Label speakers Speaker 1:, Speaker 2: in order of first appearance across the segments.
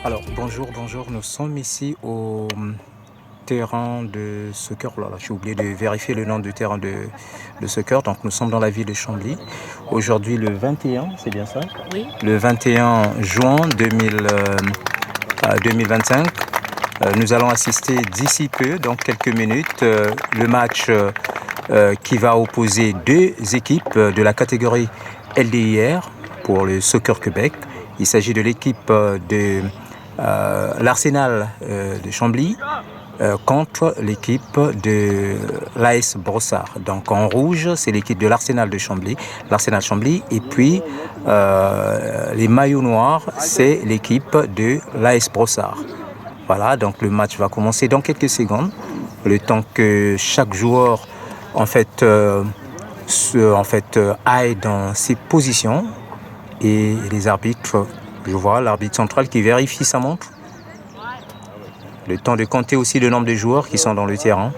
Speaker 1: Alors, bonjour, nous sommes ici au terrain de soccer. Oh là là, j'ai oublié de vérifier le nom du terrain de soccer. Donc, nous sommes dans la ville de Chambly. Aujourd'hui, le 21, c'est bien ça?
Speaker 2: Oui.
Speaker 1: Le 21 juin 2025. Nous allons assister d'ici peu, dans quelques minutes, le match qui va opposer deux équipes de la catégorie LDIR pour le Soccer Québec. Il s'agit de l'équipe de l'Arsenal de Chambly contre l'équipe de l'AS Brossard. Donc en rouge, c'est l'équipe de l'Arsenal de Chambly, l'Arsenal Chambly, et puis les maillots noirs, c'est l'équipe de l'AS Brossard. Voilà, donc le match va commencer dans quelques secondes, le temps que chaque joueur aille dans ses positions, et les arbitres, je vois l'arbitre central qui vérifie sa montre. Le temps de compter aussi le nombre de joueurs qui sont dans le terrain.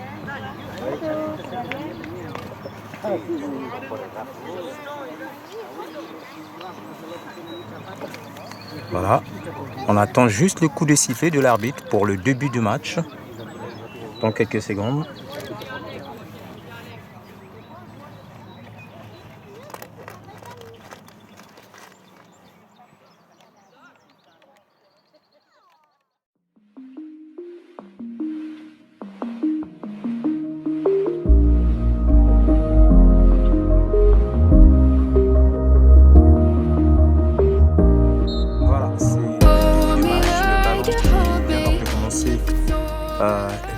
Speaker 1: Voilà, on attend juste le coup de sifflet de l'arbitre pour le début du match. Dans quelques secondes.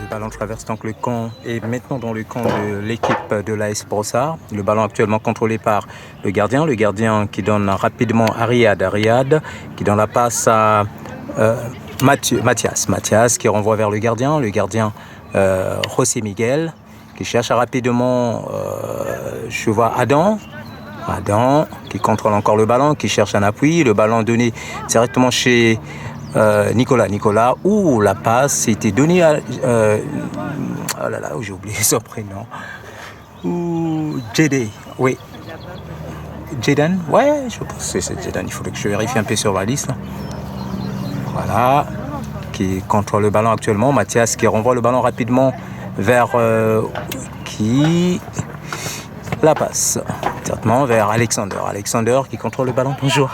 Speaker 1: Le ballon traverse donc le camp et maintenant dans le camp de l'équipe de l'AS Brossard. Le ballon actuellement contrôlé par le gardien qui donne rapidement à Riyad qui donne la passe à Mathias qui renvoie vers le gardien José Miguel qui cherche rapidement, je vois Adam qui contrôle encore le ballon, qui cherche un appui, le ballon donné directement chez Nicolas, la passe était donnée à oh là là, j'ai oublié son prénom. Jaden, oui. Jaden, ouais, je pense que c'est Jaden. Il faudrait que je vérifie un peu sur la liste. Voilà, qui contrôle le ballon actuellement. Mathias qui renvoie le ballon rapidement vers la passe directement vers Alexander qui contrôle le ballon. Bonjour.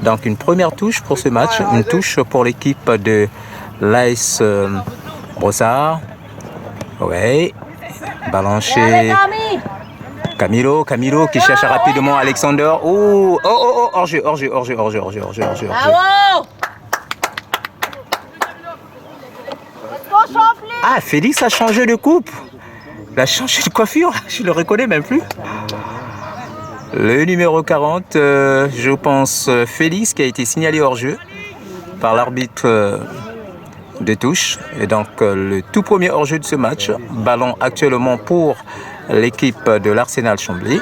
Speaker 1: Donc une première touche pour ce match, une touche pour l'équipe de l'AS Brossard. Oui, ballon chez Camilo qui cherche rapidement Alexander. Oh, hors-jeu. Ah, Félix a changé de coupe. Il a changé de coiffure, je le reconnais même plus. Le numéro 40, je pense Félix, qui a été signalé hors jeu par l'arbitre de touche. Et donc le tout premier hors jeu de ce match. Ballon actuellement pour l'équipe de l'Arsenal Chambly.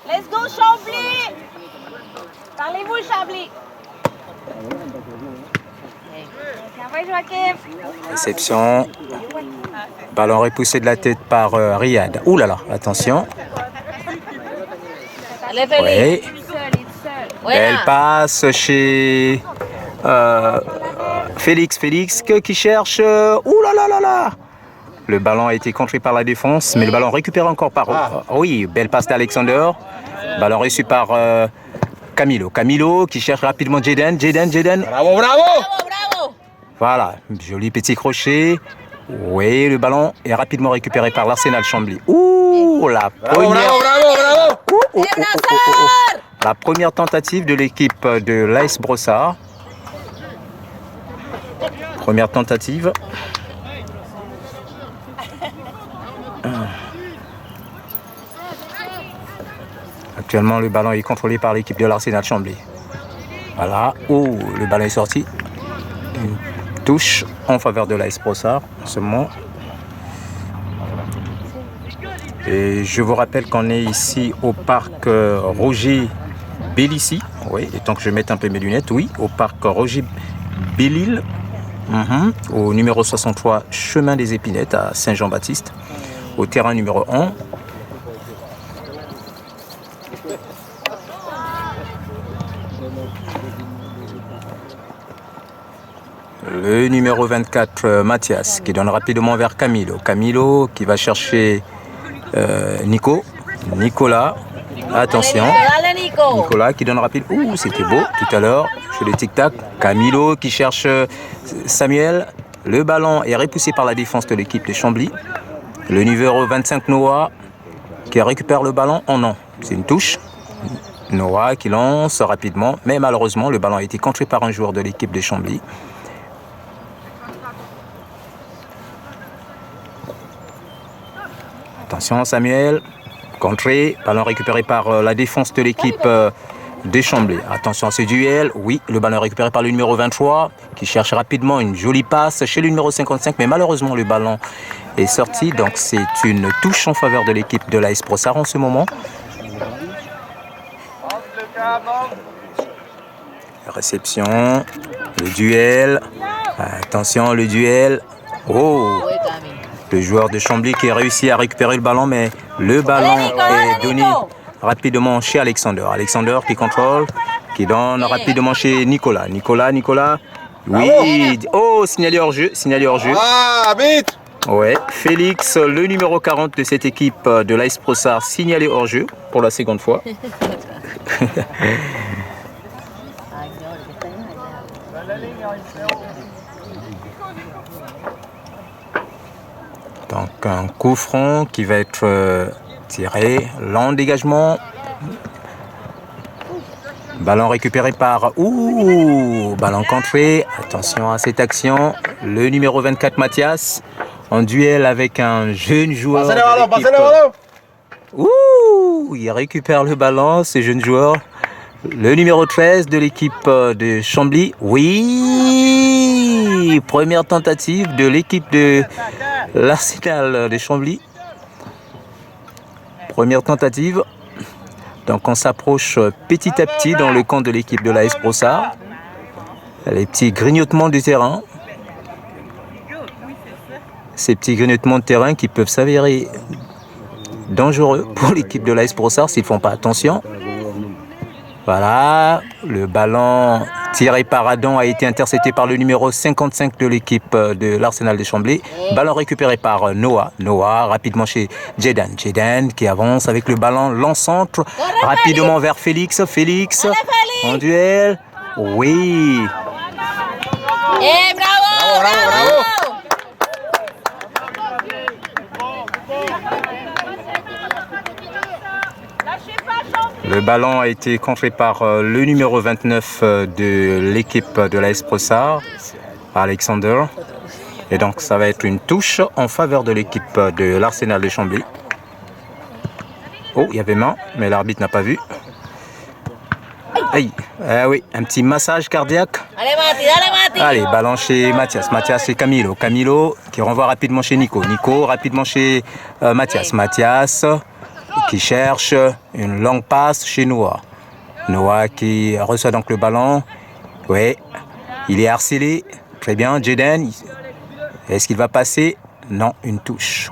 Speaker 2: Let's go Chambly! Parlez-vous Chambly?
Speaker 1: Réception. Ballon repoussé de la tête par Riyad. Ouh là là, attention. Oui. Belle passe chez Félix qui cherche. Ouh là là là là. Le ballon a été contré par la défense, mais le ballon récupéré encore par... oui, belle passe d'Alexander. Ballon reçu par Camilo qui cherche rapidement Jaden.
Speaker 3: Bravo!
Speaker 1: Voilà, joli petit crochet. Oui, le ballon est rapidement récupéré par l'Arsenal Chambly. Ouh, la première... La première tentative de l'équipe de l'AS Brossard. Première tentative. Actuellement, le ballon est contrôlé par l'équipe de l'Arsenal Chambly. Voilà. Oh, le ballon est sorti. Une touche en faveur de l'AS Brossard en ce moment. Et je vous rappelle qu'on est ici au parc Roger Bellissi. Oui, et tant que je mette un peu mes lunettes, oui, au parc Roger Bellil, au numéro 63 chemin des Épinettes à Saint-Jean-Baptiste. au terrain numéro 1. Le numéro 24, Mathias, qui donne rapidement vers Camilo. Camilo qui va chercher Nicolas. Attention. Nicolas qui donne rapide. Ouh, c'était beau tout à l'heure. Sur le tic-tac. Camilo qui cherche Samuel. Le ballon est repoussé par la défense de l'équipe de Chambly. Le numéro 25, Noah, qui récupère le ballon. Oh non, c'est une touche. Noah qui lance rapidement. Mais malheureusement, le ballon a été contré par un joueur de l'équipe de Chambly. Attention Samuel, contré, ballon récupéré par la défense de l'équipe de Chambly. Attention à ce duel, oui, le ballon récupéré par le numéro 23 qui cherche rapidement une jolie passe chez le numéro 55, mais malheureusement le ballon est sorti, donc c'est une touche en faveur de l'équipe de l'AS Brossard en ce moment. Réception, le duel, attention le duel, oh! Le joueur de Chambly qui a réussi à récupérer le ballon, mais le ballon est donné rapidement chez Alexander. Alexander qui contrôle, qui donne rapidement chez Nicolas. Nicolas. Oui. Oh, signalé hors jeu.
Speaker 3: Ah, vite.
Speaker 1: Ouais. Félix, le numéro 40 de cette équipe de l'AS Brossard, signalé hors jeu pour la seconde fois. Donc un coup franc qui va être tiré, long dégagement. Ballon récupéré par... Ouh, ballon contré. Attention à cette action. Le numéro 24, Mathias, en duel avec un jeune joueur.
Speaker 3: Passez le ballon.
Speaker 1: Ouh, il récupère le ballon, ce jeune joueur. Le numéro 13 de l'équipe de Chambly. Oui, première tentative de l'équipe de l'Arsenal de Chambly. Première tentative. Donc on s'approche petit à petit dans le camp de l'équipe de l'AS Brossard. Les petits grignotements du terrain. Ces petits grignotements de terrain qui peuvent s'avérer dangereux pour l'équipe de l'AS Brossard s'ils ne font pas attention. Voilà, le ballon tiré par Adam a été intercepté par le numéro 55 de l'équipe de l'Arsenal de Chambly. Ballon récupéré par Noah. Noah rapidement chez Jedan. Jedan qui avance avec le ballon, l'encentre rapidement vers Félix. Félix en duel. Oui.
Speaker 2: ¡Eh, bravo!
Speaker 3: Bravo.
Speaker 1: Le ballon a été contré par le numéro 29 de l'équipe de l'AS Brossard, Alexander. Et donc ça va être une touche en faveur de l'équipe de l'Arsenal de Chambly. Oh, il y avait main, mais l'arbitre n'a pas vu. Aïe, oui, un petit massage cardiaque.
Speaker 2: Allez, Mati.
Speaker 1: Allez, ballon chez Mathias. Mathias chez Camilo. Camilo qui renvoie rapidement chez Nico. Nico rapidement chez Mathias. Mathias qui cherche une longue passe chez Noah. Noah qui reçoit donc le ballon. Oui, il est harcelé. Très bien, Jaden. Est-ce qu'il va passer? Non, une touche.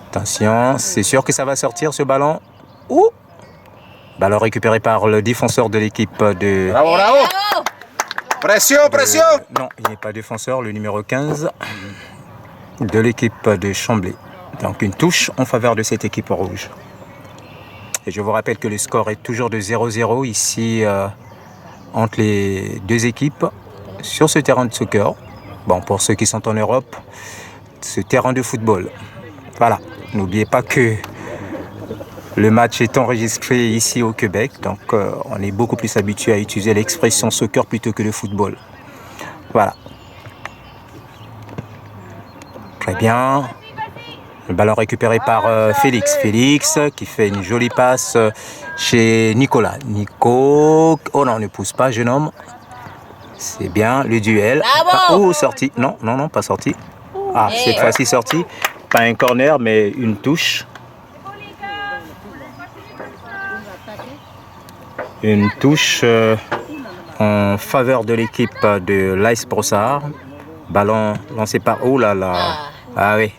Speaker 1: Attention, c'est sûr que ça va sortir ce ballon. Ouh! Ballon récupéré par le défenseur de l'équipe de...
Speaker 3: Bravo. Pression.
Speaker 1: Non, il n'est pas défenseur, le numéro 15 de l'équipe de Chambly. Donc une touche en faveur de cette équipe rouge. Et je vous rappelle que le score est toujours de 0-0 ici entre les deux équipes sur ce terrain de soccer. Bon, pour ceux qui sont en Europe, ce terrain de football. Voilà, n'oubliez pas que le match est enregistré ici au Québec, donc on est beaucoup plus habitué à utiliser l'expression soccer plutôt que le football. Voilà. Très bien. Le ballon récupéré par Félix. Félix qui fait une jolie passe chez Nicolas. Nico... Oh non, ne pousse pas, jeune homme. C'est bien, le duel. Oh, sorti. Non, pas sorti. Ah, cette fois-ci sorti. Pas un corner, mais une touche. Une touche en faveur de l'équipe de l'AS Brossard. Ballon lancé par... Oh là là. Ah oui.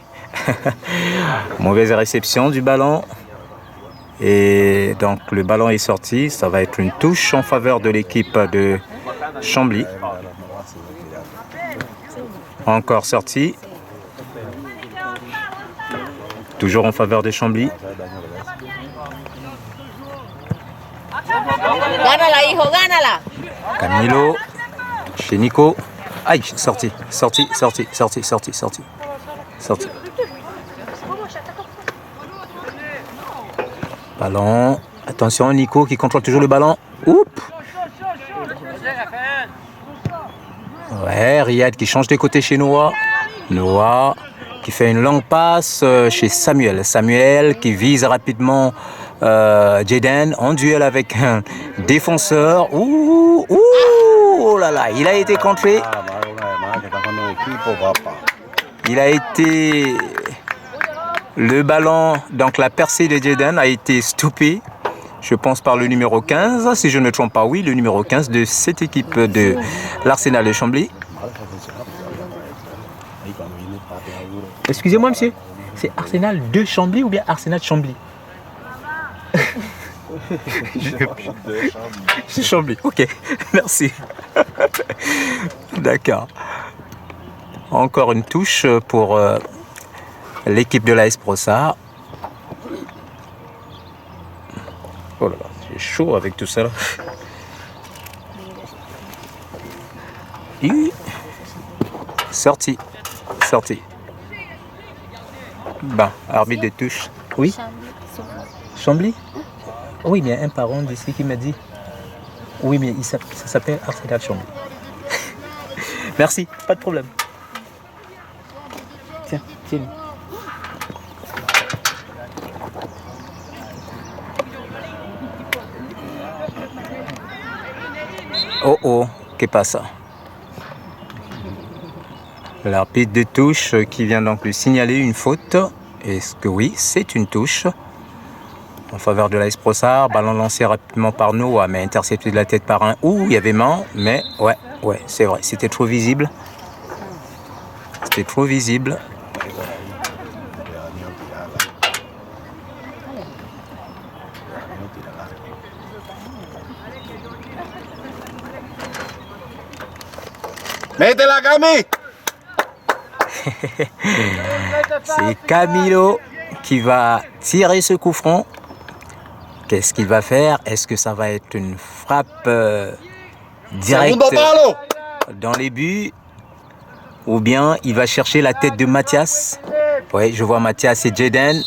Speaker 1: Mauvaise réception du ballon. Et donc le ballon est sorti. Ça va être une touche en faveur de l'équipe de Chambly. Encore sorti. Toujours en faveur de Chambly.
Speaker 2: Gánala, hijo, gánala.
Speaker 1: Camilo. Chez Nico. Aïe, sorti. Ballon. Attention, Nico qui contrôle toujours le ballon. Oups. Ouais, Riyad qui change de côté chez Noah. Noah qui fait une longue passe chez Samuel. Samuel qui vise rapidement Jaden en duel avec un défenseur. Ouh, oh là là, il a été contré. Il a été... Le ballon, donc la percée de Jaden a été stoppée, je pense par le numéro 15, si je ne me trompe pas, oui, le numéro 15 de cette équipe de l'Arsenal de Chambly. Excusez-moi, monsieur, c'est Arsenal de Chambly ou bien Arsenal de Chambly? C'est Chambly, ok, merci. D'accord. Encore une touche pour l'équipe de l'AS Brossard. Oh là là, c'est chaud avec tout ça là. Et... Sorti. Bon, arbitre de touche. Oui. Chambly? Oui, mais il y a un parent d'ici qui m'a dit. Oui, mais ça s'appelle Arsenal Chambly. Merci, pas de problème. Tiens. Oh, qu'est-ce que ça? L'arbitre de touche qui vient donc lui signaler une faute. Est-ce que oui, c'est une touche en faveur de l'AS Brossard. Ballon lancé rapidement par Noah, mais intercepté de la tête par un. Ouh, il y avait main, mais ouais, c'est vrai, c'était trop visible.
Speaker 3: Métela, Cami.
Speaker 1: C'est Camilo qui va tirer ce coup franc. Qu'est-ce qu'il va faire? Est-ce que ça va être une frappe directe dans les buts? Ou bien il va chercher la tête de Mathias? Oui, je vois Mathias et Jaden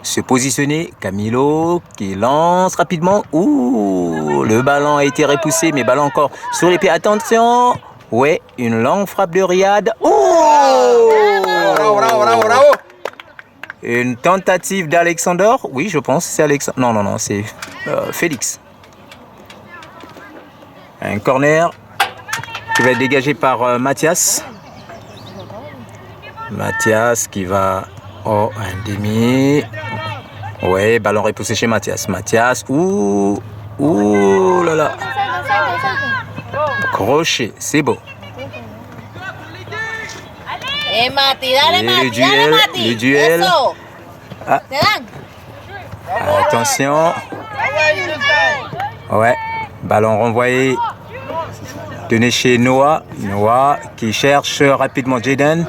Speaker 1: se positionner. Camilo qui lance rapidement. Ouh, le ballon a été repoussé, mais ballon encore sur les pieds. Attention! Ouais, une longue frappe de Riyad. Oh!
Speaker 3: Bravo.
Speaker 1: Une tentative d'Alexander. Oui, je pense que c'est Alexander. Non, c'est Félix. Un corner qui va être dégagé par Mathias. Mathias qui va... Oh, un demi. Ouais, ballon repoussé chez Mathias. Ouh là là. Crochet, c'est beau.
Speaker 2: Mati, dale, Mati,
Speaker 1: Le duel.
Speaker 2: Eso.
Speaker 1: Ah.
Speaker 2: Te dan.
Speaker 1: Attention. Ouais, ballon renvoyé. Donné chez Noah. Noah qui cherche rapidement Jaden.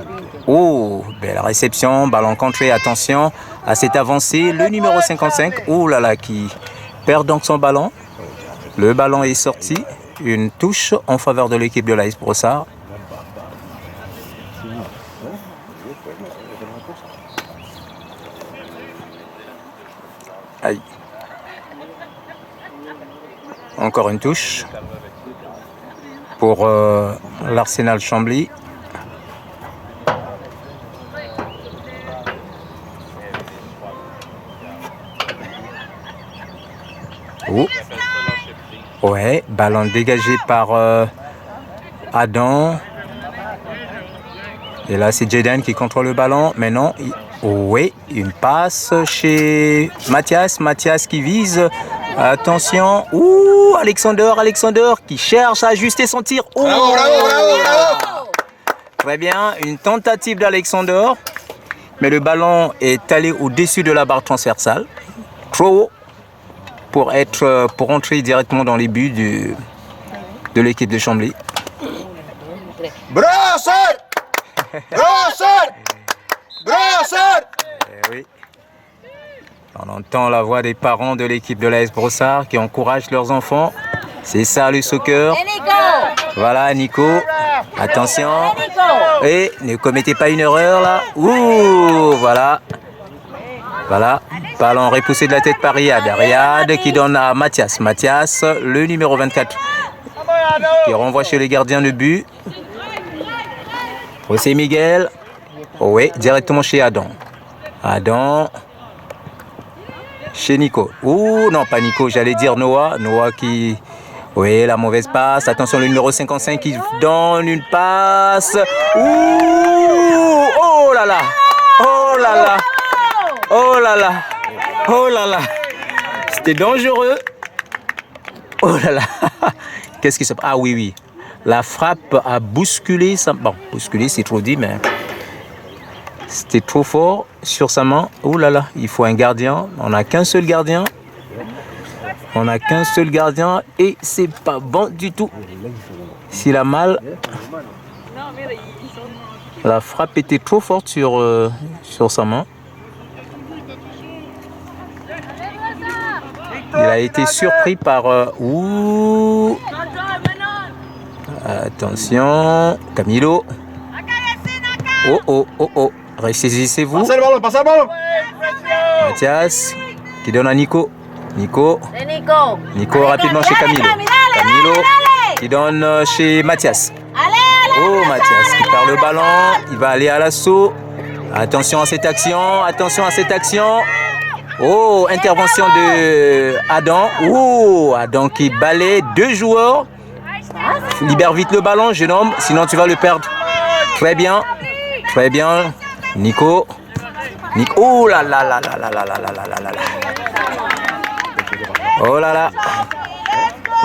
Speaker 1: Oh, belle réception. Ballon contré. Attention à cette avancée. Le numéro 55. Oh là là, qui perd donc son ballon. Le ballon est sorti. Une touche en faveur de l'équipe de l'AS Brossard. Aïe. Encore une touche pour l'Arsenal Chambly. Oh. Ouais, ballon dégagé par Adam. Et là, c'est Jaden qui contrôle le ballon. Mais non, oui, une passe chez Mathias. Mathias qui vise. Attention. Ouh, Alexander qui cherche à ajuster son tir. Oh,
Speaker 3: Bravo.
Speaker 1: Très bien, une tentative d'Alexander. Mais le ballon est allé au-dessus de la barre transversale. Trop haut pour entrer directement dans les buts de l'équipe de Chambly.
Speaker 3: Brosser! Brosser! Brosser!
Speaker 1: Oui. On entend la voix des parents de l'équipe de l'AS Brossard qui encouragent leurs enfants. C'est ça le soccer.
Speaker 2: Et Nico.
Speaker 1: Voilà Nico. Attention.
Speaker 2: Et Nico.
Speaker 1: Et ne commettez pas une erreur là. Ouh, voilà. Voilà. Ballon repoussé de la tête par Riyad. Riyad qui donne à Mathias. Mathias, le numéro 24. Qui renvoie chez les gardiens de but. José Miguel. Oh oui, directement chez Adam. Adam. Chez Nico. Ouh, non, pas Nico, j'allais dire Noah. Noah qui... Oui, la mauvaise passe. Attention, le numéro 55 qui donne une passe. Ouh, oh là là. Oh là là. Oh là là. Oh là là. C'était dangereux. Oh là là. Qu'est-ce qui se passe? Ah oui, oui. La frappe a bousculé sa... Bon, bousculé, c'est trop dit, mais... C'était trop fort sur sa main. Oh là là, il faut un gardien. On n'a qu'un seul gardien. On n'a qu'un seul gardien et c'est pas bon du tout. S'il a mal, la frappe était trop forte sur sa main. Il a été surpris par... ouh. Attention, Camilo. Oh oh oh oh. Ressaisissez-vous.
Speaker 3: Pasa el balón, pasa el balón.
Speaker 1: Mathias qui donne à Nico. Nico.
Speaker 2: Et Nico.
Speaker 1: Nico rapidement chez Camilo. Camilo qui donne chez Mathias. Oh, Mathias qui perd le ballon. Il va aller à l'assaut. Attention à cette action. Attention à cette action. Oh, intervention de Adam. Oh, Adam qui balaye deux joueurs. Libère vite le ballon, jeune homme. Sinon, tu vas le perdre. Très bien. Très bien. Nico. Nico. Oh là là là là là là là là là là là. Oh là là.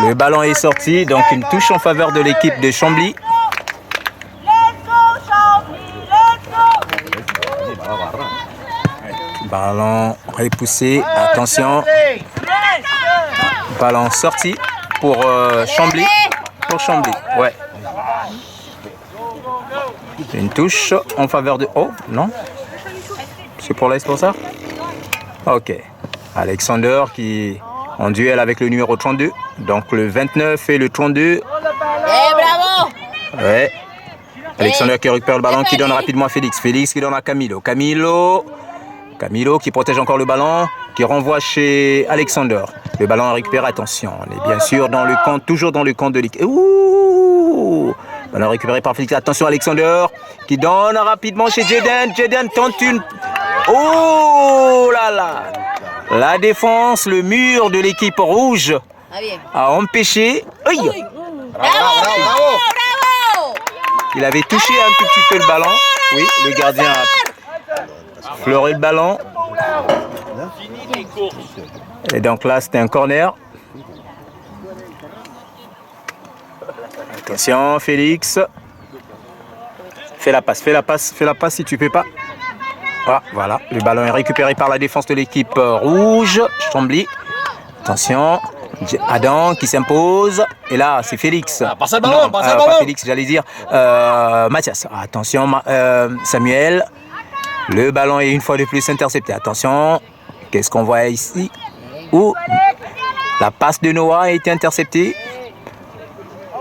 Speaker 1: Le ballon est sorti. Donc une touche en faveur de l'équipe de Chambly. Ballon repoussé. Attention. Ballon sorti pour Chambly. Pour Chambly. Ouais. Une touche en faveur de... Oh, non. C'est pour l'AS Brossard. Ok. Alexander qui en duel avec le numéro 32. Donc le 29 et le 32.
Speaker 2: Bravo.
Speaker 1: Ouais. Alexander qui récupère le ballon, qui donne rapidement à Félix. Félix qui donne à Camilo. Camilo qui protège encore le ballon, qui renvoie chez Alexander. Le ballon est récupéré. Attention, on est bien sûr dans le camp, toujours dans le camp de l'équipe. Ouh! Ballon récupéré par Félix. Attention, Alexander qui donne rapidement chez Jaden. Jaden tente une... Oh là là! La défense, le mur de l'équipe rouge a empêché... Aïe!
Speaker 2: Bravo, bravo.
Speaker 1: Il avait touché un tout petit peu le ballon. Oui, le gardien a fleuré le ballon. Et donc là, c'était un corner. Attention, Félix. Fais la passe, fais la passe, fais la passe si tu peux pas. Ah, voilà, le ballon est récupéré par la défense de l'équipe rouge. Chambly. Attention. Adam qui s'impose. Et là, c'est Félix.
Speaker 3: Passe le ballon, passe le ballon.
Speaker 1: Pas Félix, j'allais dire. Mathias. Attention, Samuel. Le ballon est une fois de plus intercepté. Attention. Qu'est-ce qu'on voit ici? Où la passe de Noah a été interceptée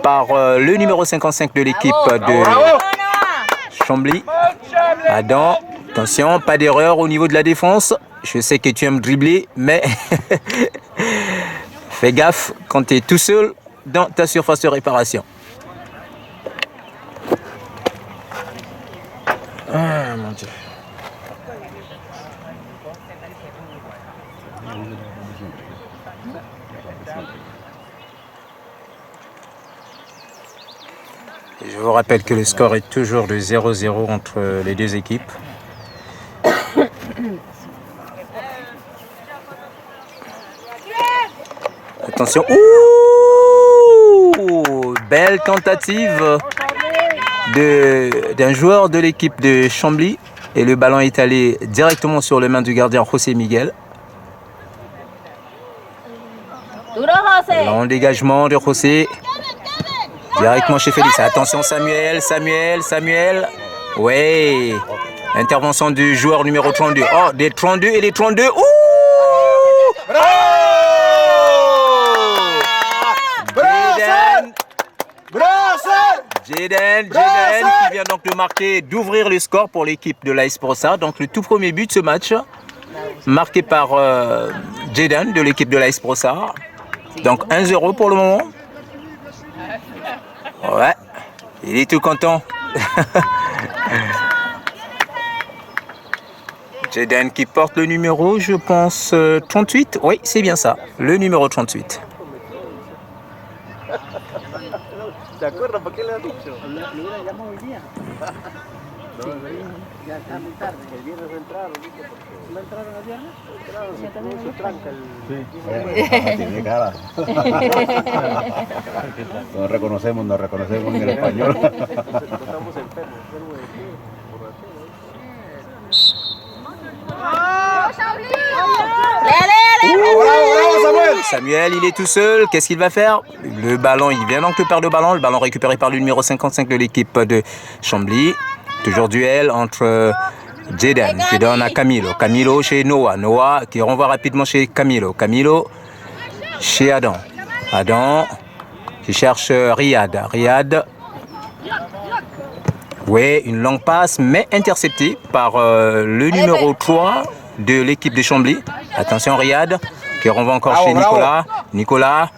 Speaker 1: par le numéro 55 de l'équipe de Chambly. Adam. Attention, pas d'erreur au niveau de la défense. Je sais que tu aimes dribbler, mais fais gaffe quand tu es tout seul dans ta surface de réparation. Ah mon Dieu. Et je vous rappelle que le score est toujours de 0-0 entre les deux équipes. Attention. Ouh, belle tentative d'un joueur de l'équipe de Chambly. Et le ballon est allé directement sur les mains du gardien José Miguel. Long dégagement de José. Directement chez Félix. Attention Samuel. Ouais. Intervention du joueur numéro 32. Oh, des 32 et les 32. Ouh! Jaden qui vient donc de marquer, d'ouvrir le score pour l'équipe de l'AS Brossard. Donc le tout premier but de ce match, marqué par Jaden de l'équipe de l'AS Brossard. Donc 1-0 pour le moment. Ouais, il est tout content. Jaden qui porte le numéro, je pense, 38. Oui, c'est bien ça, le numéro 38.
Speaker 3: ¿Te acuerdas por qué le has dicho?
Speaker 4: Le hubiera llamado hoy día. No, ya está muy tarde. El viernes entraron, ¿viste? ¿No entraron el viernes? Entraron, se también se tranca el...
Speaker 5: Tiene cara. Nos reconocemos en el español.
Speaker 4: Estamos enfermos,
Speaker 1: Samuel, il est tout seul. Qu'est-ce qu'il va faire? Le ballon, il vient donc de perdre le ballon. Le ballon récupéré par le numéro 55 de l'équipe de Chambly. Toujours duel entre Jaden qui donne à Camilo. Camilo chez Noah. Noah qui renvoie rapidement chez Camilo. Camilo chez Adam. Adam qui cherche Riyad. Riyad. Oui, une longue passe, mais interceptée par le numéro 3 de l'équipe de Chambly. Attention Riyad qui renvoie encore chez Nicolas. Nicolas.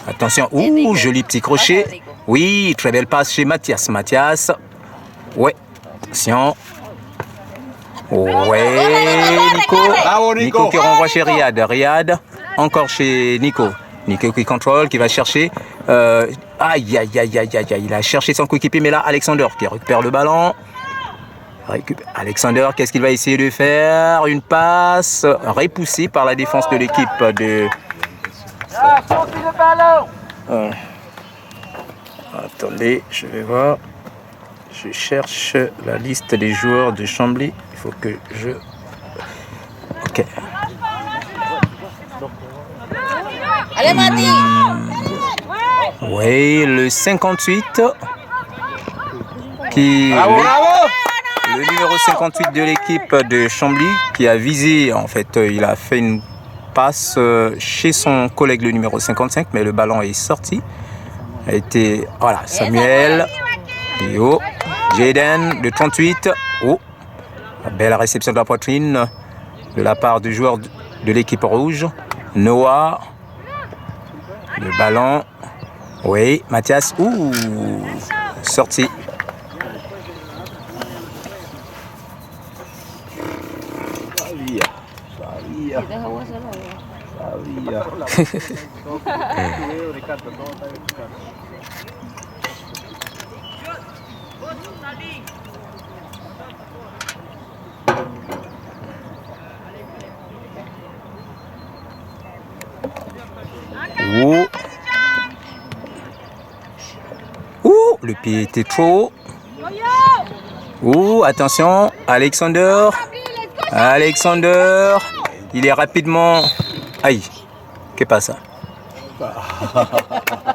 Speaker 1: Attention. Ouh, joli petit crochet. Oui, très belle passe chez Mathias. Mathias. Ouais. Attention. Ouais, Nico.
Speaker 3: Bravo, Nico.
Speaker 1: Nico qui renvoie chez Riyad. Riyad. Encore chez Nico. Nico qui contrôle, qui va chercher. Aïe. Il a cherché son coéquipier, mais là, Alexander qui récupère le ballon. Alexander, qu'est-ce qu'il va essayer de faire? Une passe repoussée par la défense de l'équipe de... Attendez, je vais voir. Je cherche la liste des joueurs de Chambly. Il faut que je... Ok.
Speaker 2: Allez, Mati.
Speaker 1: Oui, le 58 qui...
Speaker 3: Bravo, bravo.
Speaker 1: Le numéro 58 de l'équipe de Chambly qui a visé, en fait, il a fait une passe chez son collègue le numéro 55, mais le ballon est sorti. A été, voilà, Samuel, Yo, Jaden, le 38. Oh, belle réception de la poitrine de la part du joueur de l'équipe rouge. Noah, le ballon. Oui, Mathias, ouh, sorti. Ouh. Ouh, le pied était trop haut. Ouh, attention, Alexander. Alexander, il est rapidement... Aïe, qu'est-ce passa?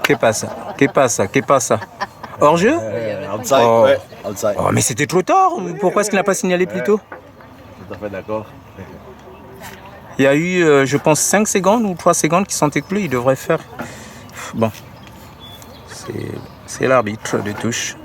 Speaker 1: Qu'est-ce passa? Hors jeu?
Speaker 5: Outside,
Speaker 1: Oh.
Speaker 5: ouais, outside.
Speaker 1: Oh, mais c'était trop tard. Pourquoi est-ce qu'il n'a pas signalé plus tôt?
Speaker 5: Tout à fait d'accord.
Speaker 1: Il y a eu, je pense, 5 secondes ou 3 secondes qui sont écoulées. Il devrait faire... Bon, c'est l'arbitre de touche.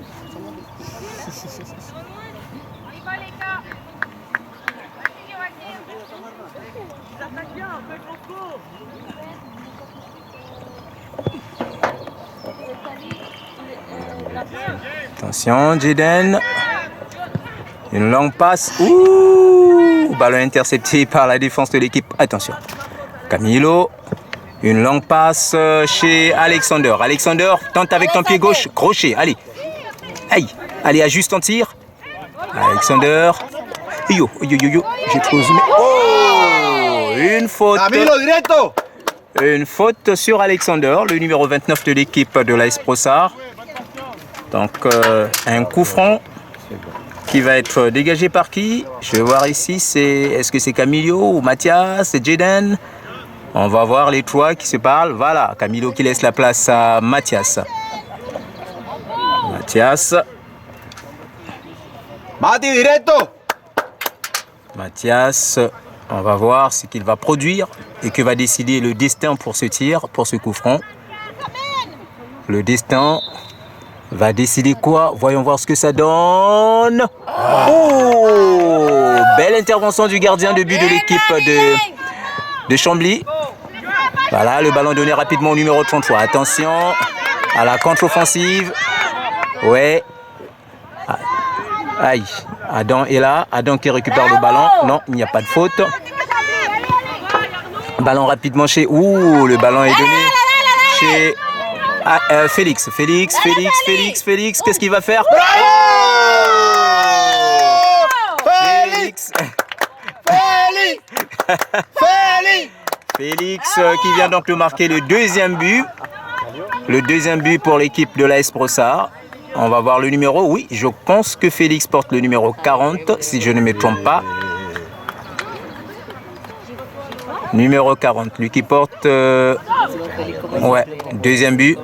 Speaker 1: Attention, Jaden. Une longue passe. Ouh, ballon intercepté par la défense de l'équipe. Attention. Camilo. Une longue passe chez Alexander. Alexander, tente avec ton pied gauche. Crochet, allez. Aïe. Allez, ajuste ton tir. Alexander. Yo. J'ai trop zoomé. Oh, une faute.
Speaker 3: Camilo, directo.
Speaker 1: Une faute sur Alexander, le numéro 29 de l'équipe de l'AS Brossard. Donc un coup franc qui va être dégagé par qui? Je vais voir ici, est-ce que c'est Camilo ou Mathias, c'est Jaden? On va voir les trois qui se parlent. Voilà, Camilo qui laisse la place à Mathias. Mathias.
Speaker 3: Mati, directo.
Speaker 1: Mathias, on va voir ce qu'il va produire et que va décider le destin pour ce tir, pour ce coup franc. Le destin va décider quoi? Voyons voir ce que ça donne. Oh! Belle intervention du gardien de but de l'équipe de Chambly. Voilà, le ballon donné rapidement au numéro 33. Attention à la contre-offensive. Ouais. Aïe. Adam est là. Adam qui récupère le ballon. Non, il n'y a pas de faute. Ballon rapidement chez... Ouh, le ballon est donné chez... Félix. Félix. Qu'est-ce qu'il va faire? Félix. Félix qui vient donc de marquer le deuxième but. Le deuxième but pour l'équipe de l'AS Brossard. On va voir le numéro. Oui, je pense que Félix porte le numéro 40, si je ne me trompe pas. Numéro 40, lui qui porte... ouais, deuxième but.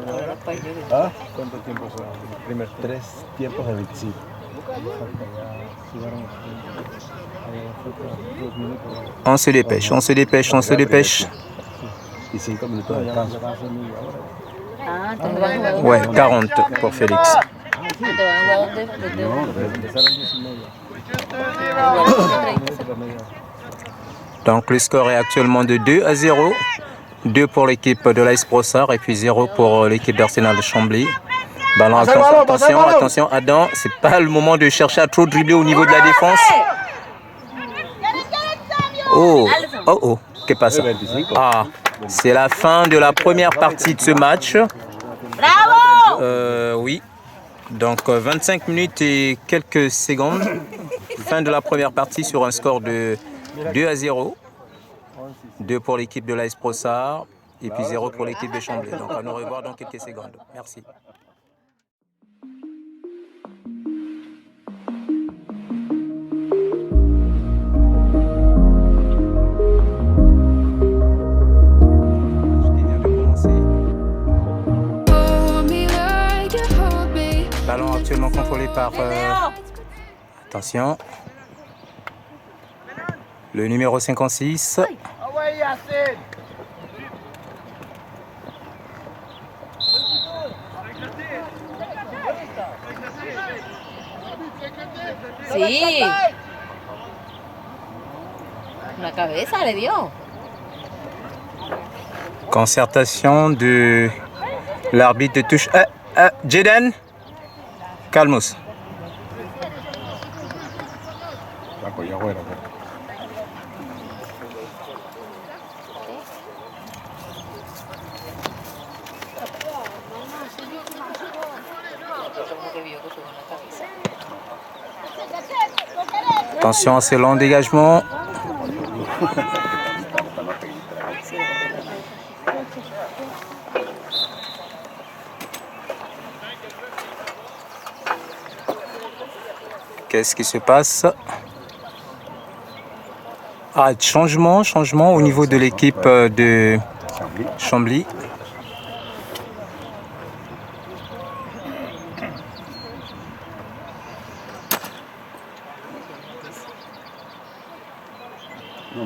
Speaker 5: ¿Ah? ¿Cuánto tiempo son? Primer 3 tiempos de 25.
Speaker 1: On se dépêche.
Speaker 5: Y 5 minutos de descanso.
Speaker 1: Ouais, 40 pour Félix. Donc le score est actuellement de 2-0. 2 pour l'équipe de l'AS Brossard et puis 0 pour l'équipe d'Arsenal de Chambly. Ballon, attention, Adam, c'est pas le moment de chercher à trop dribbler au niveau de la défense. Oh, qu'est-ce que c'est ça? Ah, c'est la fin de la première partie de ce match. Oui, donc 25 minutes et quelques secondes. Fin de la première partie sur un score de 2-0. 2 pour l'équipe de l'AS Brossard et puis 0 pour l'équipe de Chambly. Donc à nous revoir dans quelques secondes. Merci. Ballon actuellement contrôlé par... attention. Le numéro 56.
Speaker 2: Sí. La cabeza le dio.
Speaker 1: Concertation de l'arbitre de touche. Jaden, calmos. Attention à ces longs dégagements. Qu'est-ce qui se passe? Ah, changement au niveau de l'équipe de Chambly.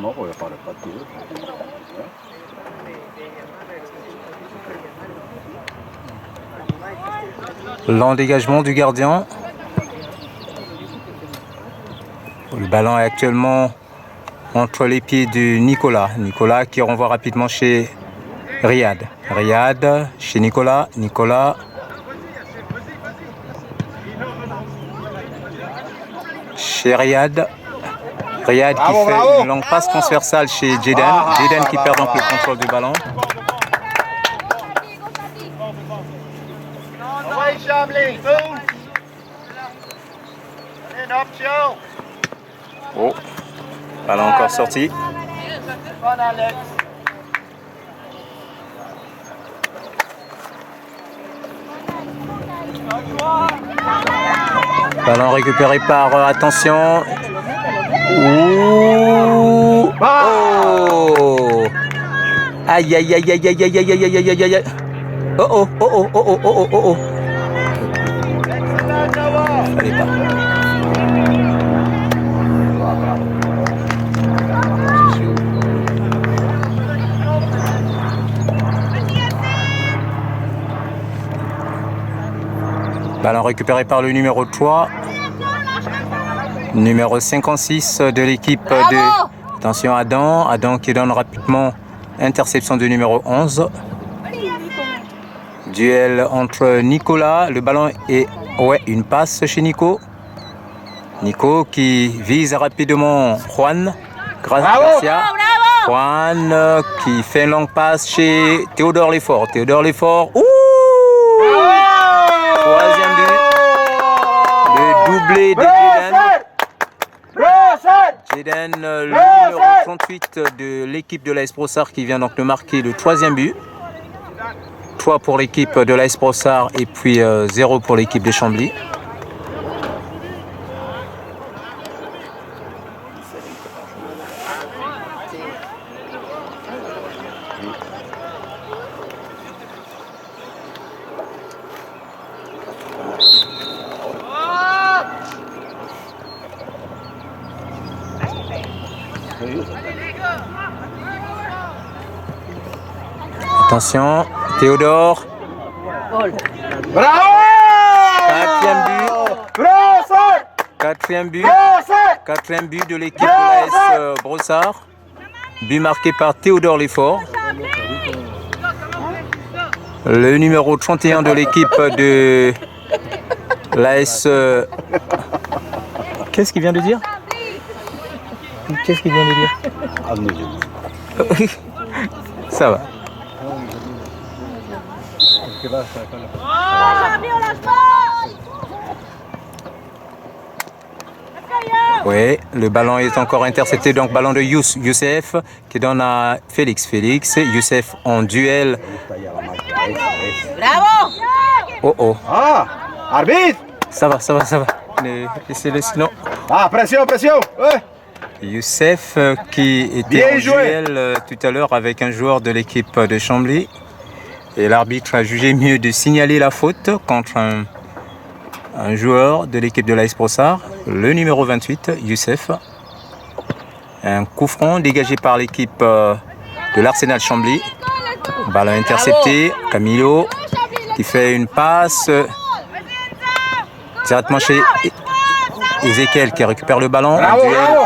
Speaker 5: No, porque para el partido.
Speaker 1: Long dégagement du gardien. Le ballon est actuellement entre les pieds de Nicolas. Nicolas qui renvoie rapidement chez Riyad. Riyad chez Nicolas. Nicolas. Chez Riyad. Riyad qui fait une longue passe transversale chez Jaden. Jaden qui perd donc le contrôle du ballon. Oh, ballon encore sorti. Ballon récupéré par, attention. Ouh. Oh. Aïe, aïe, aïe, aïe, aïe, aïe, aïe, aïe, aïe, aïe, aïe. Oh, oh, oh, oh, oh, oh, oh, oh, oh. Fallait pas. Ballon récupéré par le numéro 3. Numéro 56 de l'équipe de... Attention Adam. Adam qui donne rapidement interception du numéro 11. Duel entre Nicolas. Le ballon est... Ouais, une passe chez Nico. Nico qui vise rapidement Juan. Garcia. Juan qui fait une longue passe chez Théodore Lefort. Théodore Lefort. Ouh! Troisième but. Le doublé de Jeden. Jeden, le numéro 38 de l'équipe de l'AS Brossard qui vient donc de marquer le troisième but. 3 pour l'équipe de l'AS Brossard et puis 0 pour l'équipe de Chambly. Attention, Théodore.
Speaker 3: Bravo!
Speaker 1: Quatrième but. Quatrième but. Quatrième but de l'équipe de l'AS Brossard. But marqué par Théodore Lefort. Le numéro 31 de l'équipe de l'AS... Qu'est-ce qu'il vient de dire? Qu'est-ce qu'il vient de dire? Ça va. Oui, le ballon est encore intercepté, donc ballon de Youssef qui donne à Félix. Félix, Youssef en duel.
Speaker 2: Bravo!
Speaker 1: Oh oh.
Speaker 3: Ah! Arbitre!
Speaker 1: Ça va, ça va, ça va. Laissez-le sinon.
Speaker 3: Ah, pression, pression! Ouais!
Speaker 1: Youssef qui était
Speaker 3: Bien
Speaker 1: en
Speaker 3: joué.
Speaker 1: duel tout à l'heure avec un joueur de l'équipe de Chambly. Et l'arbitre a jugé mieux de signaler la faute contre un joueur de l'équipe de l'AS Brossard, le numéro 28, Youssef. Un coup franc dégagé par l'équipe de l'Arsenal Chambly. Ballon intercepté, Camilo qui fait une passe directement chez Ezekiel qui récupère le ballon.
Speaker 3: Bravo, bravo!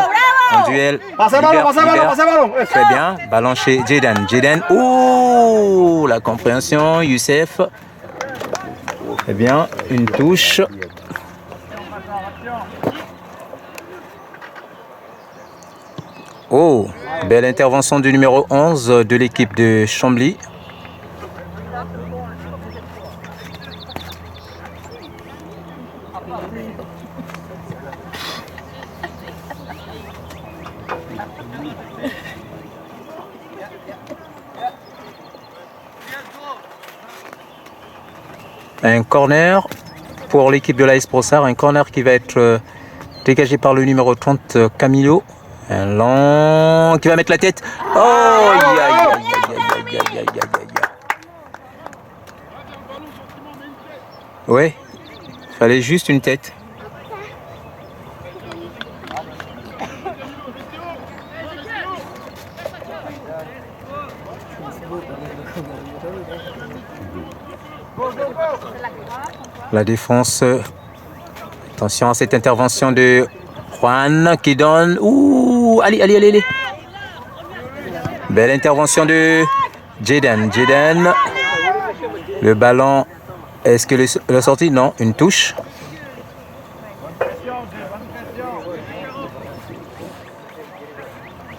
Speaker 1: En duel.
Speaker 3: Passe à ballon, passe à ballon, passe à ballon!
Speaker 1: Très bien. Ballon chez Jeden. Jeden. Ouh, la compréhension. Youssef. Très bien. Une touche. Oh, belle intervention du numéro 11 de l'équipe de Chambly. Un corner pour l'équipe de l'AS Brossard, un corner qui va être dégagé par le numéro 30 Camilo. Un long qui va mettre la tête. Oh, aïe, aïe, aïe, aïe, aïe, aïe, aïe, aïe. Ouais, fallait juste une tête. La défense, attention à cette intervention de Juan qui donne, ouh, allez, allez, allez, allez. Belle intervention de Jeden. Jeden, le ballon, est-ce que la sortie? Non, une touche.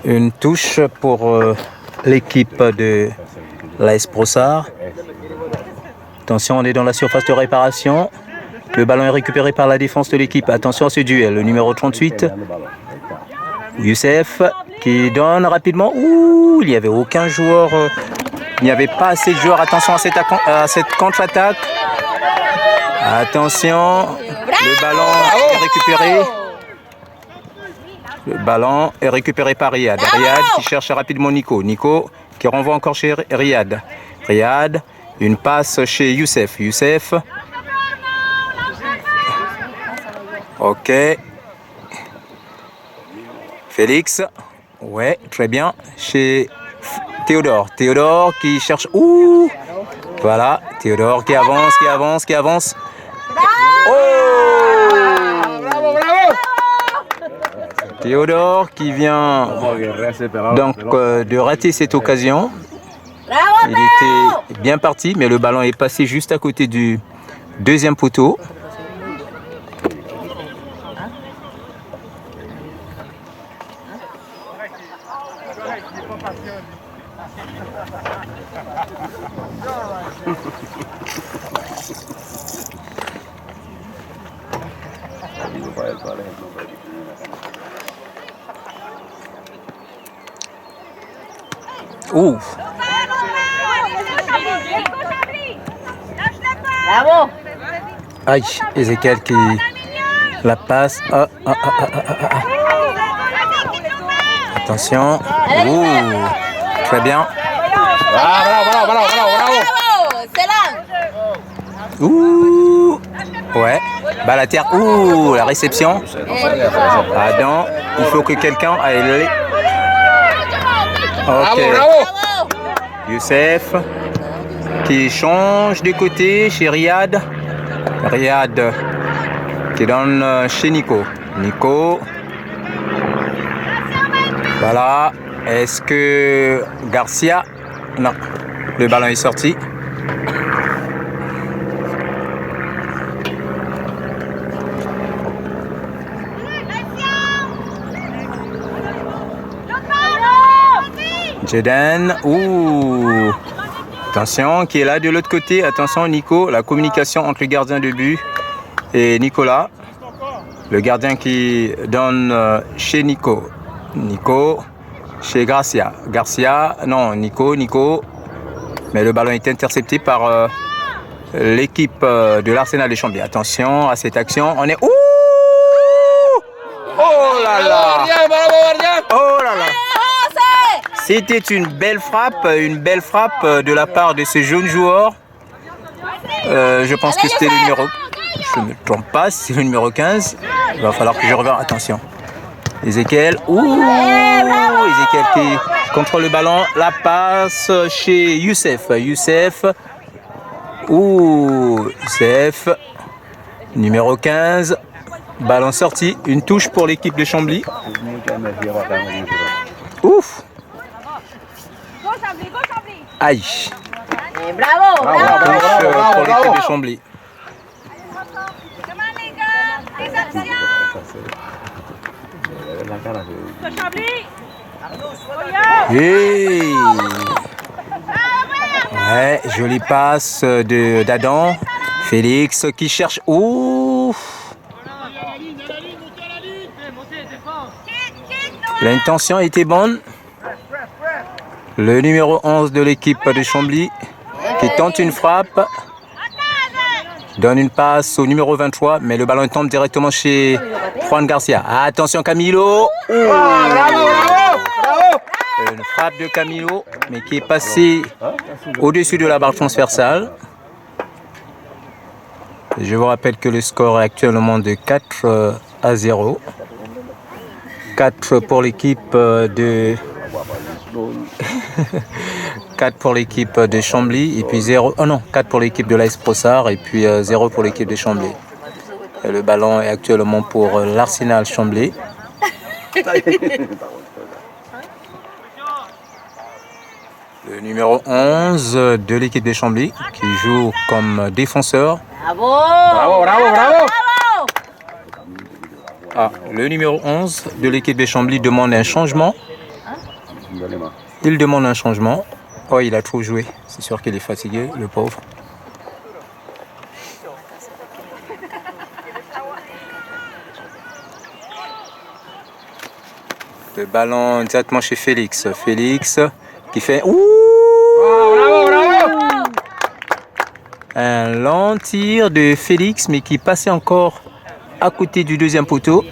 Speaker 1: Une touche pour l'équipe de l'AS Brossard. Attention, on est dans la surface de réparation. Le ballon est récupéré par la défense de l'équipe. Attention à ce duel. Le numéro 38, Youssef, qui donne rapidement. Ouh, il n'y avait aucun joueur. Il n'y avait pas assez de joueurs. Attention à cette contre-attaque. Attention, le ballon est récupéré. Le ballon est récupéré par Riyad. Riyad qui cherche rapidement Nico. Nico qui renvoie encore chez Riyad. Riyad, une passe chez Youssef. Youssef. Ok. Félix. Ouais, très bien. Chez Théodore. Théodore qui cherche... Ouh! Voilà, Théodore qui avance. Oh!
Speaker 3: Bravo, bravo.
Speaker 1: Théodore qui vient donc de rater cette occasion.
Speaker 2: Bravo,
Speaker 1: Il était bien parti, mais le ballon est passé juste à côté du deuxième poteau. Ouh!
Speaker 2: Bravo.
Speaker 1: Aïe, Ezekiel qui la passe. Attention. Ouh! Très bien.
Speaker 3: Bravo.
Speaker 2: Bravo. C'est là.
Speaker 1: Ouh! Ouais. Balle à terre. Ouh! La réception. Adam, il faut que quelqu'un aille. Ok.
Speaker 3: Bravo.
Speaker 1: Youssef qui change de côté chez Riyad. Riyad qui donne chez Nico. Nico. Voilà. Est-ce que Garcia... Non. Le ballon est sorti. Jeden. Ouh. Attention, qui est là de l'autre côté. Attention, Nico. La communication entre le gardien de but et Nicolas. Le gardien qui donne chez Nico. Nico chez Garcia. Garcia. Non, Nico. Mais le ballon est intercepté par l'équipe de l'Arsenal de Chambly. Attention à cette action. On est... Ouh! Oh là là! Oh là là! C'était une belle frappe de la part de ce jeune joueur. Je pense que c'était le numéro... Je ne me trompe pas, c'est le numéro 15. Il va falloir que je revienne. Attention. Ezekiel. Ouh! Ezekiel qui contrôle le ballon. La passe chez Youssef. Ouh! Youssef. Numéro 15. Ballon sorti. Une touche pour l'équipe de Chambly. Ouf! Aïe!
Speaker 2: Bravo.
Speaker 1: Touche pour l'équipe de Chambly. Hey. Ouais, jolie passe d'Adam. Félix qui cherche. Ouh! L'intention était bonne. Le numéro 11 de l'équipe de Chambly qui tente une frappe. Donne une passe au numéro 23, mais le ballon tombe directement chez Juan Garcia. Attention Camilo.
Speaker 3: Bravo.
Speaker 1: Une frappe de Camilo, mais qui est passée au-dessus de la barre transversale. Je vous rappelle que le score est actuellement de 4-0. 4 pour l'équipe de... 4 pour l'équipe de Chambly et puis 0... Oh non, 4 pour l'équipe de l'AS Brossard et puis 0 pour l'équipe de Chambly. Et le ballon est actuellement pour l'Arsenal Chambly. Le numéro 11 de l'équipe de Chambly qui joue comme défenseur.
Speaker 2: Bravo.
Speaker 1: Ah, le numéro 11 de l'équipe de Chambly demande un changement. Il demande un changement. Oh, il a trop joué. C'est sûr qu'il est fatigué, le pauvre. Le ballon exactement chez Félix. Félix qui fait... Ouh!
Speaker 3: Bravo.
Speaker 1: Un long tir de Félix, mais qui passait encore à côté du deuxième poteau.